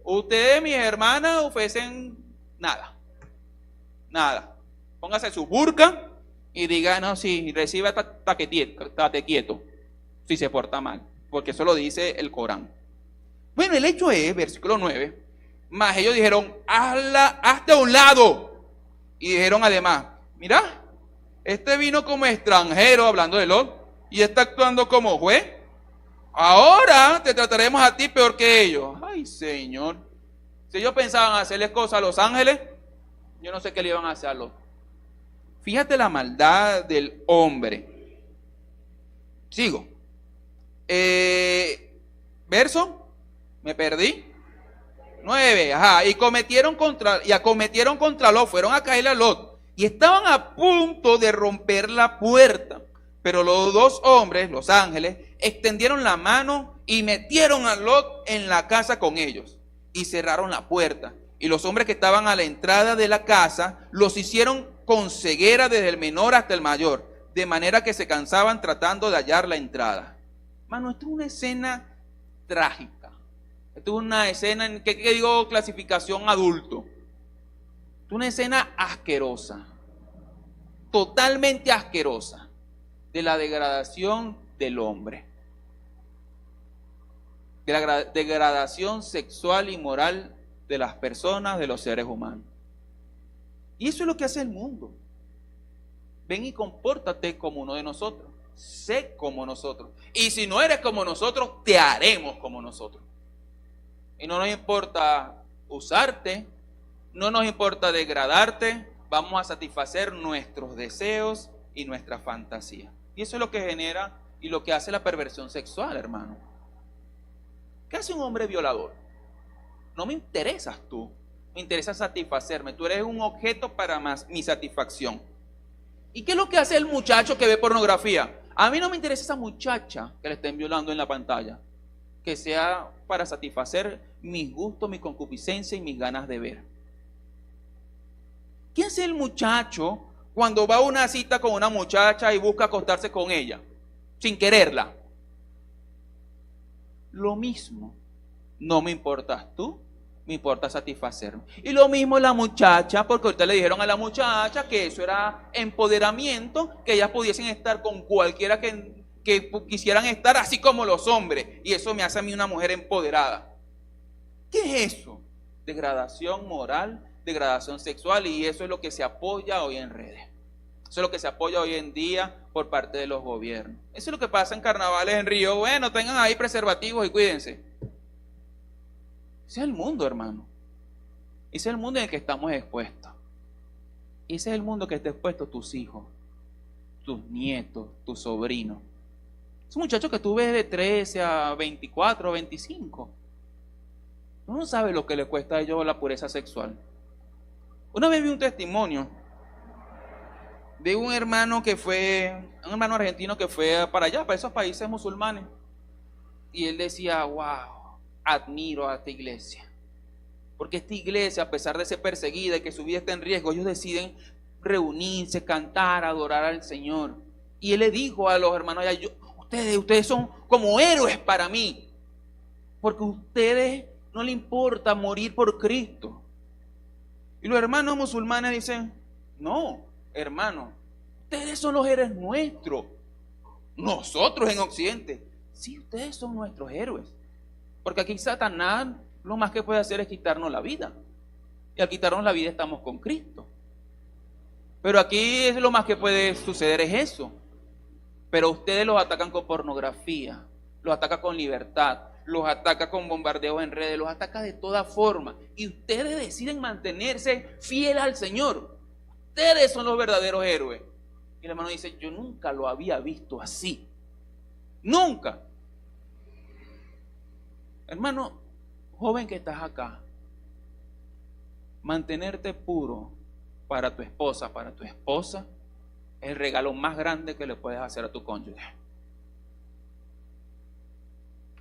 ustedes, mis hermanas, ofrecen nada. Nada. Póngase su burka y diga: no, sí, reciba, estate quieto, si se porta mal. Porque eso lo dice el Corán. Bueno, el hecho es, versículo 9, más ellos dijeron: hazte a un lado. Y dijeron además: mira, este vino como extranjero, hablando de Lot, y está actuando como juez. Ahora te trataremos a ti peor que ellos. Ay, Señor. Si ellos pensaban hacerles cosas a los ángeles, yo no sé qué le iban a hacer a Lot. Fíjate la maldad del hombre. Sigo. Verso, me perdí. 9, y acometieron contra Lot, fueron a caerle a Lot, y estaban a punto de romper la puerta. Pero los dos hombres, los ángeles, extendieron la mano y metieron a Lot en la casa con ellos, y cerraron la puerta. Y los hombres que estaban a la entrada de la casa los hicieron con ceguera desde el menor hasta el mayor, de manera que se cansaban tratando de hallar la entrada. Mano, esto es una escena trágica. Esto es una escena en, ¿qué digo? Clasificación adulto. Esto es una escena asquerosa, totalmente asquerosa, de la degradación del hombre, de la degradación sexual y moral de las personas, de los seres humanos. Y eso es lo que hace el mundo. Ven y compórtate como uno de nosotros. Sé como nosotros. Y si no eres como nosotros, te haremos como nosotros. Y no nos importa usarte, no nos importa degradarte, vamos a satisfacer nuestros deseos y nuestra fantasía. Y eso es lo que genera y lo que hace la perversión sexual, hermano. ¿Qué hace un hombre violador? No me interesas tú, me interesa satisfacerme. Tú eres un objeto para mi satisfacción. ¿Y qué es lo que hace el muchacho que ve pornografía? A mí no me interesa esa muchacha que le estén violando en la pantalla, que sea para satisfacer mis gustos, mi concupiscencia y mis ganas de ver. ¿Quién es el muchacho cuando va a una cita con una muchacha y busca acostarse con ella, sin quererla? Lo mismo, no me importas tú, me importa satisfacerme. Y lo mismo la muchacha, porque ahorita le dijeron a la muchacha que eso era empoderamiento, que ellas pudiesen estar con cualquiera que quisieran estar, así como los hombres. Y eso me hace a mí una mujer empoderada. ¿Qué es eso? Degradación moral, degradación sexual, y eso es lo que se apoya hoy en redes. Eso es lo que se apoya hoy en día por parte de los gobiernos. Eso es lo que pasa en carnavales en Río. Bueno, tengan ahí preservativos y cuídense. Ese es el mundo, hermano. Ese es el mundo en el que estamos expuestos. Ese es el mundo que está expuesto tus hijos, tus nietos, tus sobrinos. Esos muchachos que tú ves de 13 a 24, 25. Tú no sabes lo que le cuesta a ellos la pureza sexual. Una vez vi un testimonio de un hermano argentino que fue para allá, para esos países musulmanes. Y él decía, wow, admiro a esta iglesia. Porque esta iglesia, a pesar de ser perseguida y que su vida está en riesgo, ellos deciden reunirse, cantar, adorar al Señor. Y él le dijo a los hermanos allá, ustedes son como héroes para mí. Porque a ustedes no les importa morir por Cristo. Y los hermanos musulmanes dicen, no, hermano, ustedes son los héroes nuestros. Nosotros en Occidente, sí, ustedes son nuestros héroes. Porque aquí Satanás lo más que puede hacer es quitarnos la vida. Y al quitarnos la vida estamos con Cristo. Pero aquí lo más que puede suceder es eso. Pero ustedes los atacan con pornografía, los atacan con libertad, los atacan con bombardeos en redes, los atacan de toda forma. Y ustedes deciden mantenerse fieles al Señor. Ustedes son los verdaderos héroes. Y el hermano dice, yo nunca lo había visto así. Nunca. Hermano, joven que estás acá, mantenerte puro para tu esposa, es el regalo más grande que le puedes hacer a tu cónyuge.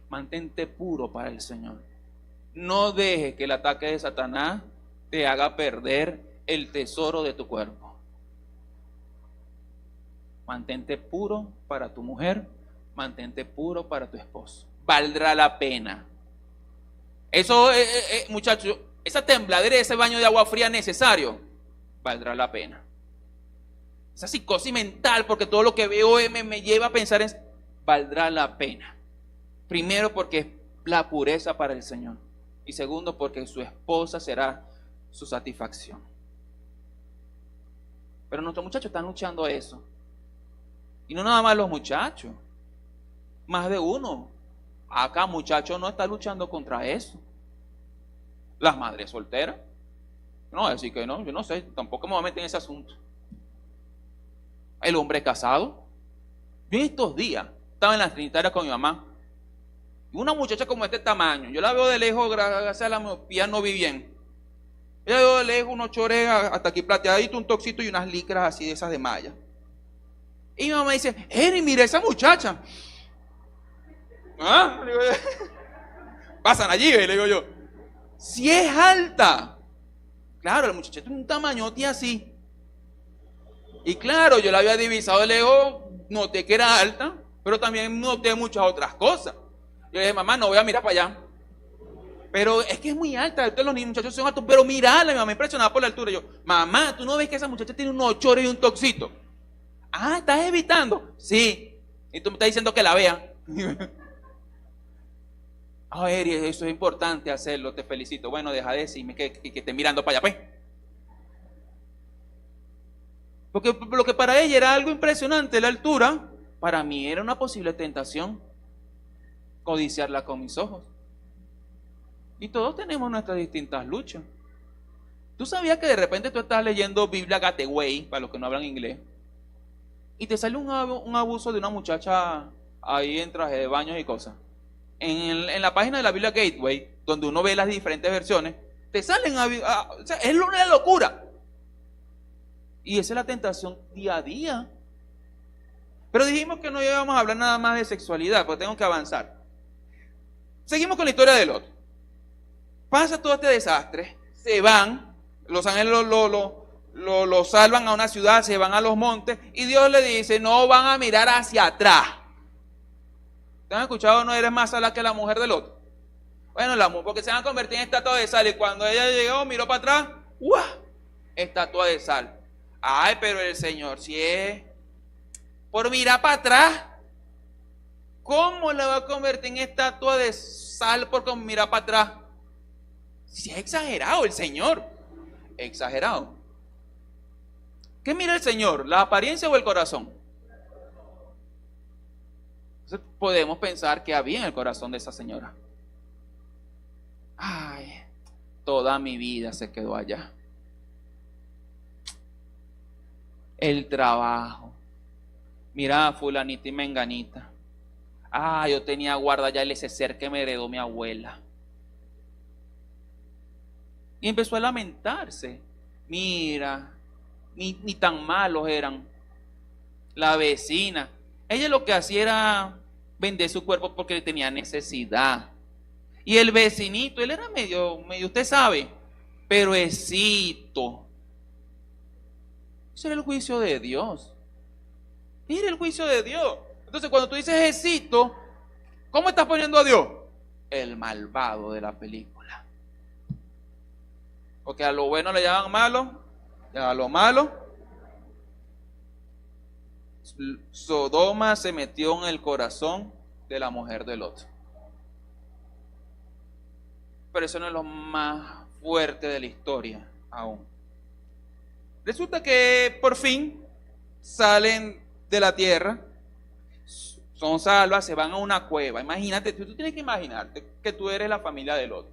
Mantente puro para el Señor. No dejes que el ataque de Satanás te haga perder el tesoro de tu cuerpo. Mantente puro para tu mujer, mantente puro para tu esposo. Valdrá la pena. Eso, muchachos, esa tembladera, ese baño de agua fría necesario, valdrá la pena. Esa psicosis mental, porque todo lo que veo me lleva a pensar en, valdrá la pena. Primero porque es la pureza para el Señor. Y segundo porque su esposa será su satisfacción. Pero nuestros muchachos están luchando a eso. Y no nada más los muchachos. Más de uno. Acá muchacho no está luchando contra eso. Las madres solteras. No, así que no, yo no sé, tampoco me voy a meter en ese asunto. El hombre casado. Yo en estos días estaba en la Trinitaria con mi mamá. Y una muchacha como este tamaño, yo la veo de lejos, gracias a la miopía no vi bien. Yo la veo de lejos, unos chores hasta aquí plateadito, un toxito y unas licras así de esas de malla. Y mi mamá dice, Eri, mira esa muchacha. ¿Ah? Le digo yo, pasan allí, le digo yo. Si es alta. Claro, el muchacho tiene un tamañote así. Y claro, yo la había divisado de lejos, noté que era alta, pero también noté muchas otras cosas. Yo le dije, mamá, no voy a mirar para allá. Pero es que es muy alta, todos los muchachos son altos, pero mirala, mi mamá impresionada por la altura. Yo, mamá, ¿tú no ves que esa muchacha tiene unos chores y un toxito? Ah, ¿estás evitando? Sí. Y tú me estás diciendo que la vea. Ah, Eri, eso es importante hacerlo, te felicito. Bueno, deja de decirme que esté mirando para allá, pues. Porque lo que para ella era algo impresionante, la altura, para mí era una posible tentación, codiciarla con mis ojos. Y todos tenemos nuestras distintas luchas. ¿Tú sabías que de repente tú estás leyendo Biblia Gateway, para los que no hablan inglés, y te sale un abuso de una muchacha ahí en traje de baños y cosas? En la página de la Biblia Gateway, donde uno ve las diferentes versiones, te salen, o sea, es una locura. Y esa es la tentación día a día. Pero dijimos que no íbamos a hablar nada más de sexualidad, porque tengo que avanzar. Seguimos con la historia de Lot. Pasa todo este desastre, se van, los ángeles lo salvan a una ciudad, se van a los montes, y Dios le dice, no van a mirar hacia atrás. ¿Te han escuchado? No eres más sala que la mujer de Lot. Bueno, la mujer, porque se van a convertir en estatua de sal, y cuando ella llegó, miró para atrás, ¡guau! Estatua de sal. Ay, pero el Señor, si es por mirar para atrás, ¿cómo la va a convertir en estatua de sal por mirar para atrás? Si es exagerado el Señor, exagerado. ¿Qué mira el Señor? ¿La apariencia o el corazón? Entonces podemos pensar que había en el corazón de esa señora. Ay, toda mi vida se quedó allá. El trabajo. Mira, fulanita y menganita. Ah, yo tenía guarda ya el neceser que me heredó mi abuela. Y empezó a lamentarse. Mira, ni tan malos eran. La vecina. Ella lo que hacía era vender su cuerpo porque tenía necesidad. Y el vecinito, él era medio, usted sabe, pero esito. Ese era el juicio de Dios. Mira el juicio de Dios. Entonces cuando tú dices esito, ¿cómo estás poniendo a Dios? El malvado de la película. Porque a lo bueno le llaman malo, y a lo malo. Sodoma se metió en el corazón de la mujer de Lot. Pero eso no es lo más fuerte de la historia aún. Resulta que por fin salen de la tierra, son salvas, se van a una cueva. Imagínate, tú tienes que imaginarte que tú eres la familia de Lot.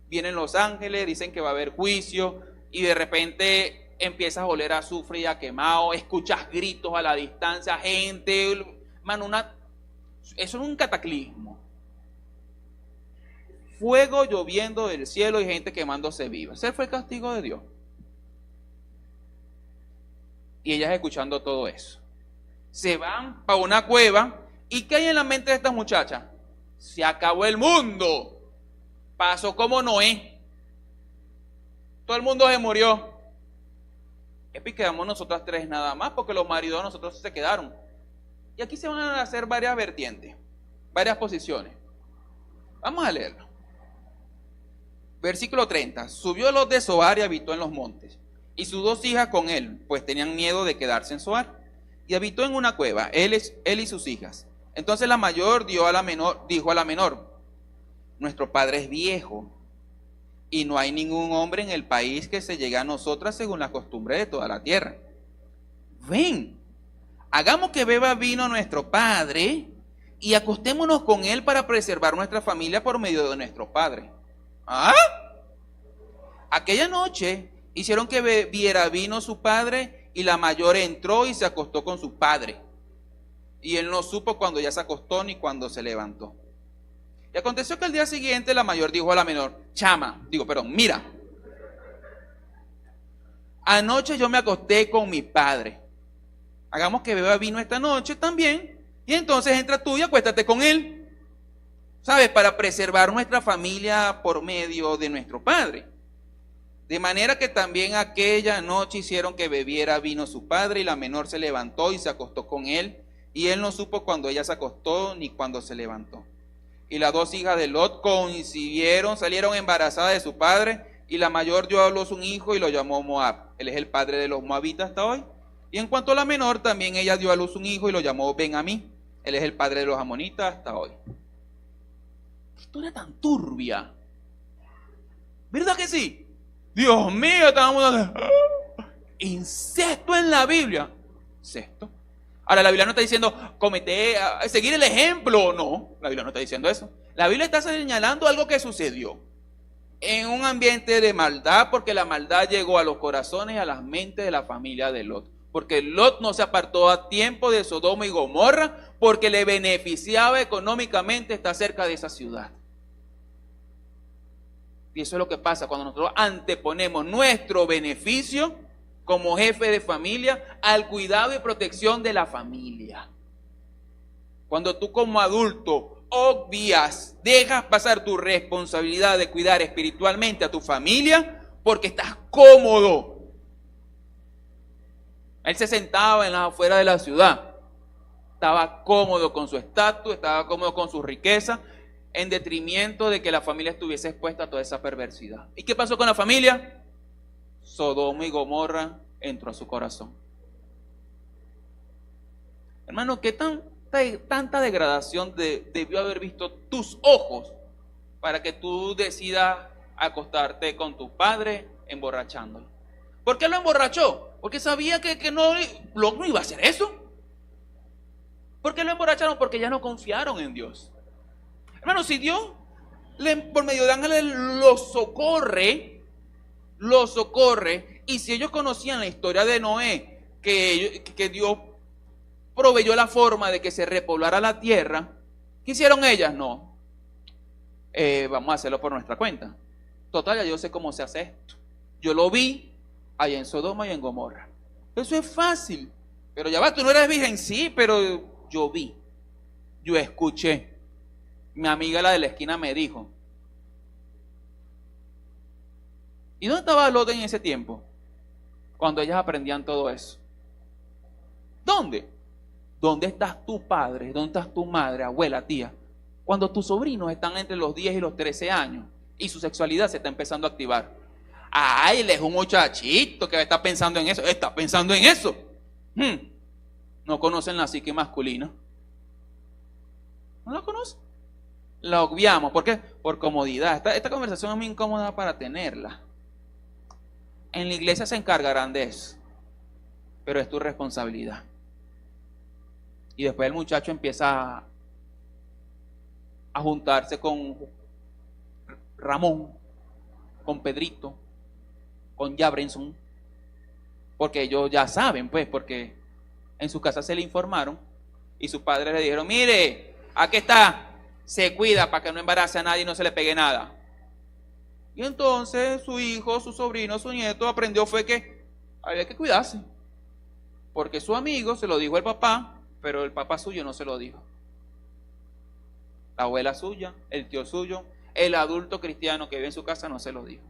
Vienen los ángeles, dicen que va a haber juicio, y de repente empiezas a oler a azufre y a quemado, escuchas gritos a la distancia, gente, mano, eso es un cataclismo. Fuego lloviendo del cielo y gente quemándose viva. Ese fue el castigo de Dios. Y ellas escuchando todo eso. Se van para una cueva. ¿Y qué hay en la mente de estas muchachas? Se acabó el mundo. Pasó como Noé. Todo el mundo se murió. Y quedamos nosotras tres nada más, porque los maridos de nosotros se quedaron. Y aquí se van a hacer varias vertientes, varias posiciones. Vamos a leerlo. Versículo 30. Subió Lot de Zoar y habitó en los montes, y sus dos hijas con él, pues tenían miedo de quedarse en Zoar. Y habitó en una cueva, él y sus hijas. Entonces la mayor dijo a la menor, nuestro padre es viejo, y no hay ningún hombre en el país que se llegue a nosotras según la costumbre de toda la tierra. Ven, hagamos que beba vino nuestro padre, y acostémonos con él para preservar nuestra familia por medio de nuestro padre. ¿Ah? Aquella noche hicieron que bebiera vino su padre, y la mayor entró y se acostó con su padre. Y él no supo cuando ya se acostó ni cuando se levantó. Y aconteció que al día siguiente la mayor dijo a la menor, mira, anoche yo me acosté con mi padre. Hagamos que beba vino esta noche también, y entonces entra tú y acuéstate con él. ¿Sabes? Para preservar nuestra familia por medio de nuestro padre. De manera que también aquella noche hicieron que bebiera vino su padre, y la menor se levantó y se acostó con él, y él no supo cuando ella se acostó ni cuando se levantó. Y las dos hijas de Lot coincidieron, salieron embarazadas de su padre, y la mayor dio a luz un hijo y lo llamó Moab. Él es el padre de los moabitas hasta hoy. Y en cuanto a la menor, también ella dio a luz un hijo y lo llamó Ben-Amí. Él es el padre de los amonitas hasta hoy. ¿Qué historia tan turbia? ¿Verdad que sí? Dios mío, estábamos... Incesto en la Biblia. Incesto. Ahora, la Biblia no está diciendo seguir el ejemplo. No, la Biblia no está diciendo eso. La Biblia está señalando algo que sucedió en un ambiente de maldad, porque la maldad llegó a los corazones y a las mentes de la familia de Lot. Porque Lot no se apartó a tiempo de Sodoma y Gomorra, porque le beneficiaba económicamente estar cerca de esa ciudad. Y eso es lo que pasa cuando nosotros anteponemos nuestro beneficio como jefe de familia al cuidado y protección de la familia. Cuando tú como adulto obvias, dejas pasar tu responsabilidad de cuidar espiritualmente a tu familia porque estás cómodo. Él se sentaba en las afueras de la ciudad, estaba cómodo con su estatus, estaba cómodo con su riqueza, en detrimento de que la familia estuviese expuesta a toda esa perversidad. ¿Y qué pasó con la familia? Sodoma y Gomorra entró a su corazón. Hermano, ¿qué tanta degradación debió haber visto tus ojos para que tú decidas acostarte con tu padre emborrachándolo? ¿Por qué lo emborrachó? Porque sabía que no iba a hacer eso. ¿Por qué lo emborracharon? Porque ya no confiaron en Dios. Hermano, si Dios por medio de ángeles lo socorre, y si ellos conocían la historia de Noé, que Dios proveyó la forma de que se repoblara la tierra, ¿qué hicieron ellas? No, vamos a hacerlo por nuestra cuenta. Total, ya yo sé cómo se hace esto. Yo lo vi allá en Sodoma y en Gomorra. Eso es fácil. Pero ya va, tú no eres virgen, sí, pero yo vi, yo escuché. Mi amiga, la de la esquina, me dijo. ¿Y dónde estaba Lot en ese tiempo? Cuando ellas aprendían todo eso. ¿Dónde? ¿Dónde estás tu padre? ¿Dónde estás tu madre, abuela, tía? Cuando tus sobrinos están entre los 10 y los 13 años y su sexualidad se está empezando a activar. Ay, él es un muchachito que está pensando en eso. Está pensando en eso. No conocen la psique masculina. ¿No la conocen? La obviamos. ¿Por qué? Por comodidad. Esta conversación es muy incómoda para tenerla. En la iglesia se encargarán de eso, pero es tu responsabilidad. Y después el muchacho empieza a juntarse con Ramón, con Pedrito, con Jabrenson, porque ellos ya saben, pues, porque en su casa se le informaron y sus padres le dijeron: mire, aquí está, se cuida para que no embarace a nadie y no se le pegue nada. Y entonces su hijo, su sobrino, su nieto aprendió fue que había que cuidarse, porque su amigo se lo dijo el papá, pero el papá suyo no se lo dijo. La abuela suya, el tío suyo, el adulto cristiano que vive en su casa no se lo dijo.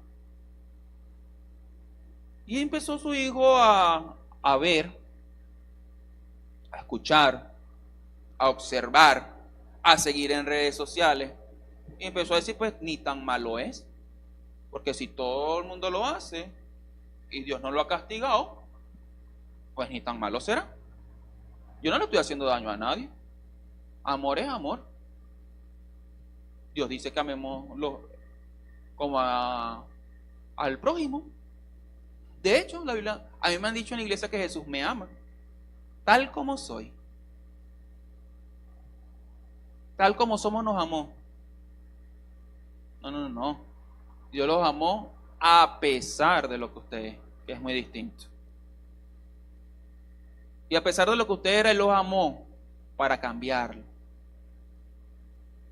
Y empezó su hijo a ver, a escuchar, a observar, a seguir en redes sociales. Y empezó a decir: pues ni tan malo es, porque si todo el mundo lo hace y Dios no lo ha castigado, pues ni tan malo será. Yo no le estoy haciendo daño a nadie. Amor es amor. Dios dice que amemos como al prójimo. De hecho, la Biblia, a mí me han dicho en la iglesia que Jesús me ama tal como soy. Tal como somos nos amó. No. Dios los amó a pesar de lo que usted es, que es muy distinto. Y a pesar de lo que usted era, Él los amó para cambiarlo.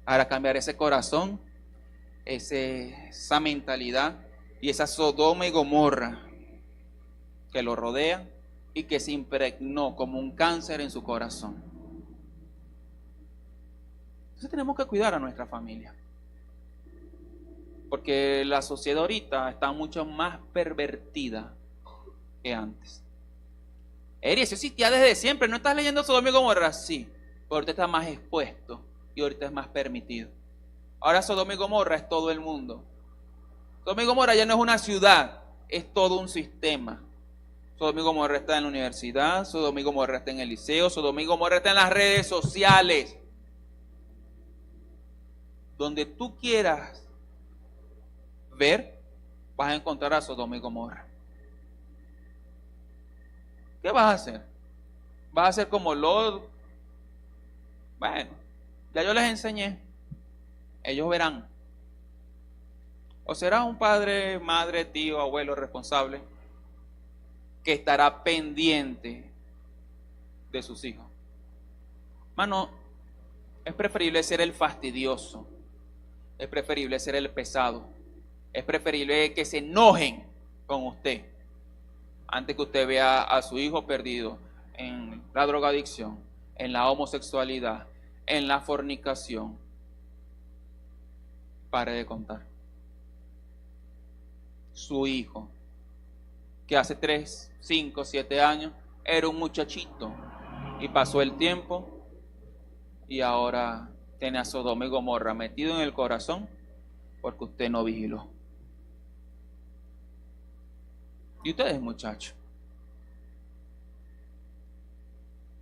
Para cambiar ese corazón, esa mentalidad y esa Sodoma y Gomorra que lo rodea y que se impregnó como un cáncer en su corazón. Entonces tenemos que cuidar a nuestra familia, porque la sociedad ahorita está mucho más pervertida que antes. Eri, eso existía desde siempre. ¿No estás leyendo Sodoma y Gomorra? Sí, pero ahorita está más expuesto y ahorita es más permitido. Ahora Sodoma y Gomorra es todo el mundo. Sodoma y Gomorra ya no es una ciudad, es todo un sistema. Sodoma y Gomorra está en la universidad, Sodoma y Gomorra está en el liceo, Sodoma y Gomorra está en las redes sociales. Donde tú quieras ver, vas a encontrar a Sodoma y Gomorra. ¿Qué vas a hacer? ¿Vas a ser como Lot? Bueno, ya yo les enseñé. Ellos verán. O será un padre, madre, tío, abuelo responsable que estará pendiente de sus hijos. Mano, es preferible ser el fastidioso. Es preferible ser el pesado. Es preferible que se enojen con usted antes que usted vea a su hijo perdido en la drogadicción, en la homosexualidad, en la fornicación. Pare de contar. Su hijo, que hace 3, 5, 7 años era un muchachito y pasó el tiempo y ahora tiene a Sodoma y Gomorra metido en el corazón porque usted no vigiló. Y ustedes, muchachos,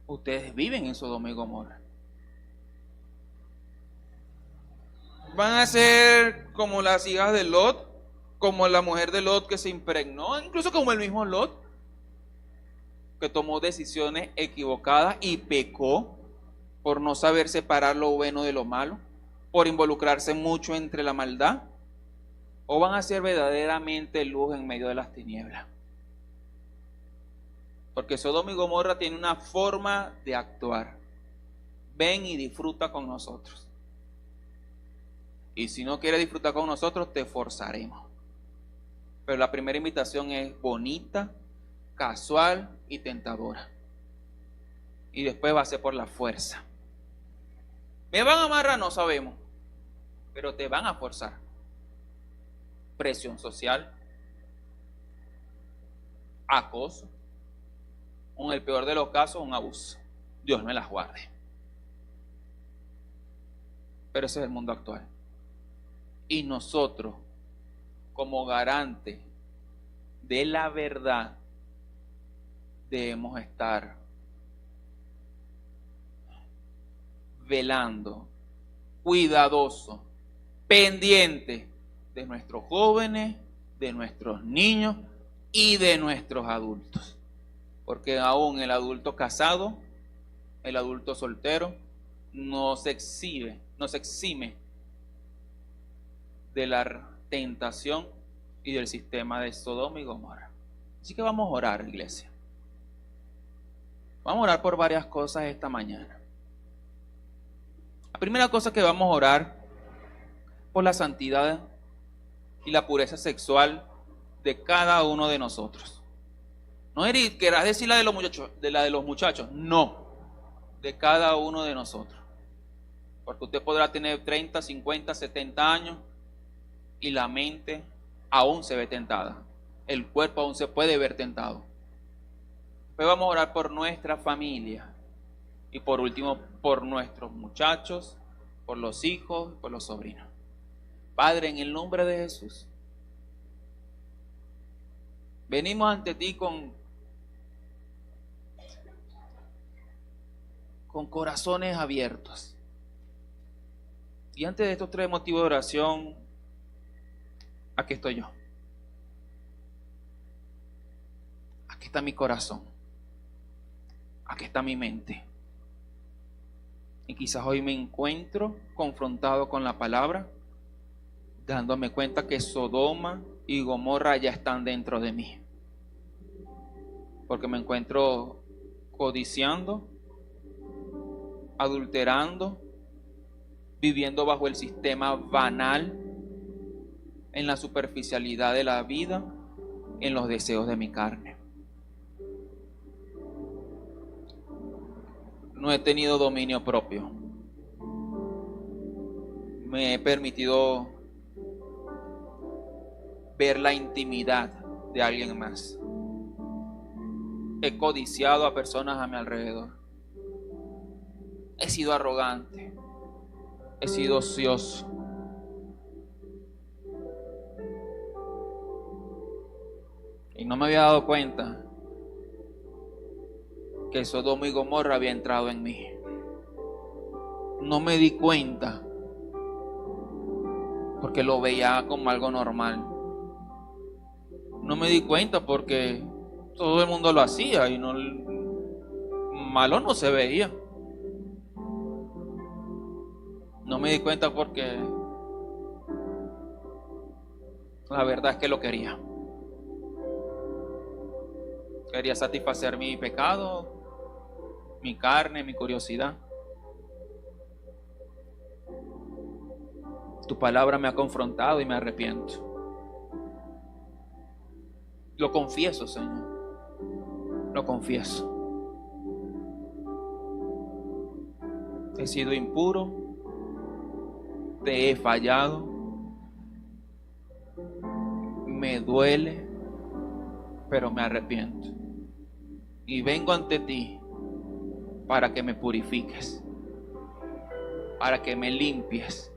ustedes viven en Sodoma y Gomorra. Van a ser como las hijas de Lot, como la mujer de Lot que se impregnó, incluso como el mismo Lot, que tomó decisiones equivocadas y pecó por no saber separar lo bueno de lo malo, por involucrarse mucho entre la maldad. ¿O van a ser verdaderamente luz en medio de las tinieblas? Porque Sodoma y Gomorra tiene una forma de actuar. Ven y disfruta con nosotros. Y si no quieres disfrutar con nosotros, te forzaremos. Pero la primera invitación es bonita, casual y tentadora. Y después va a ser por la fuerza. ¿Me van a amarrar? No sabemos. Pero te van a forzar. Presión social, acoso, en el peor de los casos, un abuso. Dios me las guarde. Pero ese es el mundo actual. Y nosotros, como garante de la verdad, debemos estar velando, cuidadosos, pendientes de nuestros jóvenes, de nuestros niños y de nuestros adultos. Porque aún el adulto casado, el adulto soltero, nos exime de la tentación y del sistema de Sodoma y Gomorra. Así que vamos a orar, iglesia. Vamos a orar por varias cosas esta mañana. La primera cosa que vamos a orar por la santidad y la pureza sexual de cada uno de nosotros. No, Eric, ¿querrás decir la de los muchachos? No, de cada uno de nosotros. Porque usted podrá tener 30, 50, 70 años y la mente aún se ve tentada. El cuerpo aún se puede ver tentado. Después vamos a orar por nuestra familia. Y por último, por nuestros muchachos, por los hijos, por los sobrinos. Padre, en el nombre de Jesús, venimos ante ti con corazones abiertos. Y antes de estos 3 motivos de oración, aquí estoy yo. Aquí está mi corazón. Aquí está mi mente. Y quizás hoy me encuentro confrontado con la palabra, dándome cuenta que Sodoma y Gomorra ya están dentro de mí. Porque me encuentro codiciando, adulterando, viviendo bajo el sistema banal, en la superficialidad de la vida, en los deseos de mi carne. No he tenido dominio propio. Me he permitido ver la intimidad de alguien más. He codiciado a personas a mi alrededor. He sido arrogante. He sido ocioso. Y no me había dado cuenta que Sodoma y Gomorra había entrado en mí. No me di cuenta porque lo veía como algo normal. No me di cuenta porque todo el mundo lo hacía y no, malo no se veía. No me di cuenta porque la verdad es que lo quería. Quería satisfacer mi pecado, mi carne, mi curiosidad. Tu palabra me ha confrontado y me arrepiento. Lo confieso, Señor. Lo confieso. He sido impuro. Te he fallado. Me duele, pero me arrepiento. Y vengo ante ti para que me purifiques, para que me limpies.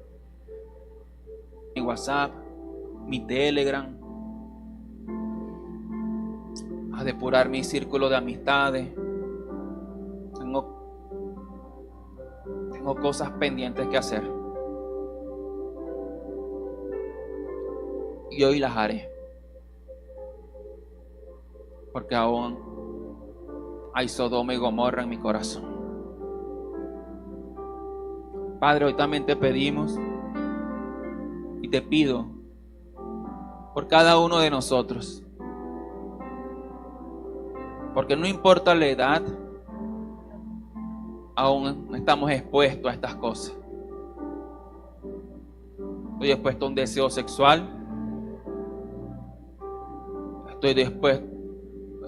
Mi WhatsApp, mi Telegram, a depurar mi círculo de amistades. Tengo cosas pendientes que hacer. Y hoy las haré. Porque aún hay Sodoma y Gomorra en mi corazón. Padre, hoy también te pedimos y te pido por cada uno de nosotros. Porque no importa la edad, aún estamos expuestos a estas cosas. Estoy expuesto a un deseo sexual. Estoy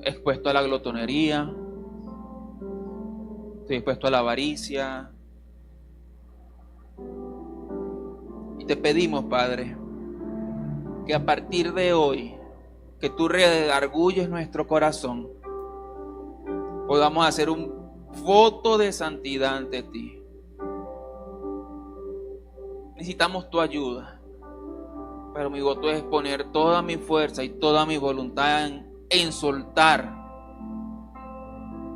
expuesto a la glotonería. Estoy expuesto a la avaricia. Y te pedimos, Padre, que a partir de hoy, que tú redargulles nuestro corazón, podamos hacer un voto de santidad ante ti. Necesitamos tu ayuda, pero mi voto es poner toda mi fuerza y toda mi voluntad en soltar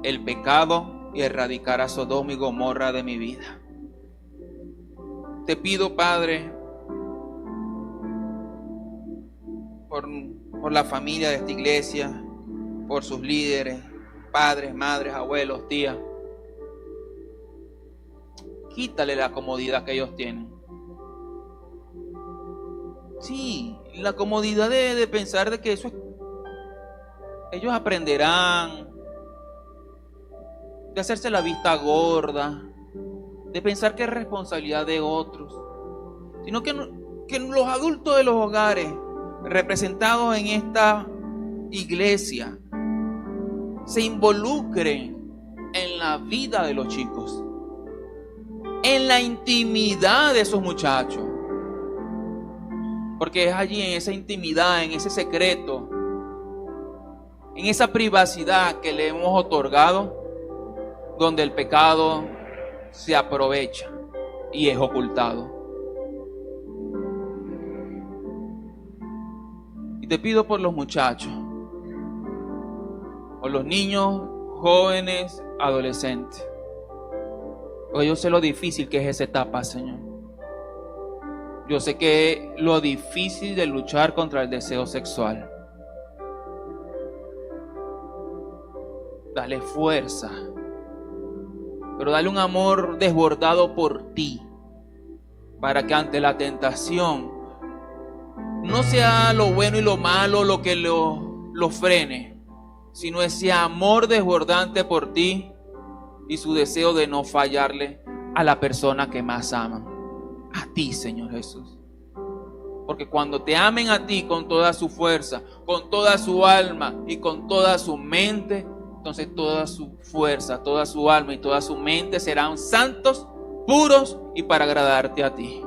el pecado y erradicar a Sodoma y Gomorra de mi vida. Te pido, Padre, por la familia de esta iglesia, por sus líderes, padres, madres, abuelos, tías. Quítale la comodidad que ellos tienen. Sí, la comodidad de pensar de que eso es, ellos aprenderán, de hacerse la vista gorda, de pensar que es responsabilidad de otros, sino que los adultos de los hogares representados en esta iglesia se involucren en la vida de los chicos, en la intimidad de esos muchachos, porque es allí, en esa intimidad, en ese secreto, en esa privacidad que le hemos otorgado, donde el pecado se aprovecha y es ocultado. Y te pido por los muchachos, por los niños, jóvenes, adolescentes. Porque yo sé lo difícil que es esa etapa, Señor. Yo sé que lo difícil de luchar contra el deseo sexual. Dale fuerza, pero dale un amor desbordado por ti, para que ante la tentación no sea lo bueno y lo malo lo que lo frene, sino ese amor desbordante por ti y su deseo de no fallarle a la persona que más aman, a ti, Señor Jesús. Porque cuando te amen a ti con toda su fuerza, con toda su alma y con toda su mente, entonces toda su fuerza, toda su alma y toda su mente serán santos, puros y para agradarte a ti.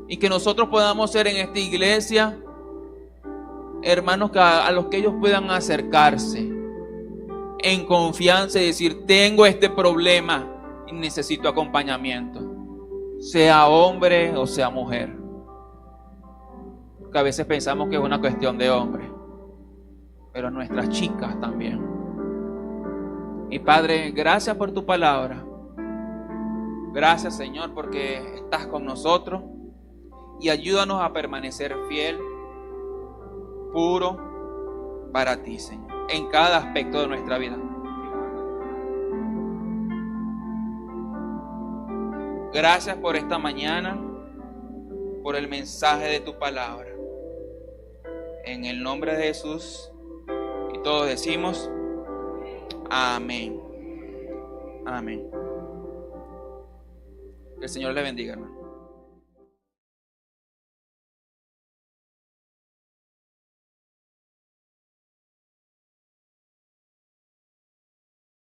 Y que nosotros podamos ser en esta iglesia hermanos a los que ellos puedan acercarse en confianza y decir: tengo este problema y necesito acompañamiento, sea hombre o sea mujer. Porque a veces pensamos que es una cuestión de hombre, pero nuestras chicas también. Y Padre, gracias por tu palabra. Gracias, Señor, porque estás con nosotros. Y ayúdanos a permanecer fiel, puro para ti, Señor, en cada aspecto de nuestra vida. Gracias por esta mañana, por el mensaje de tu palabra. En el nombre de Jesús, y todos decimos amén. Amén. Que el Señor le bendiga, hermano.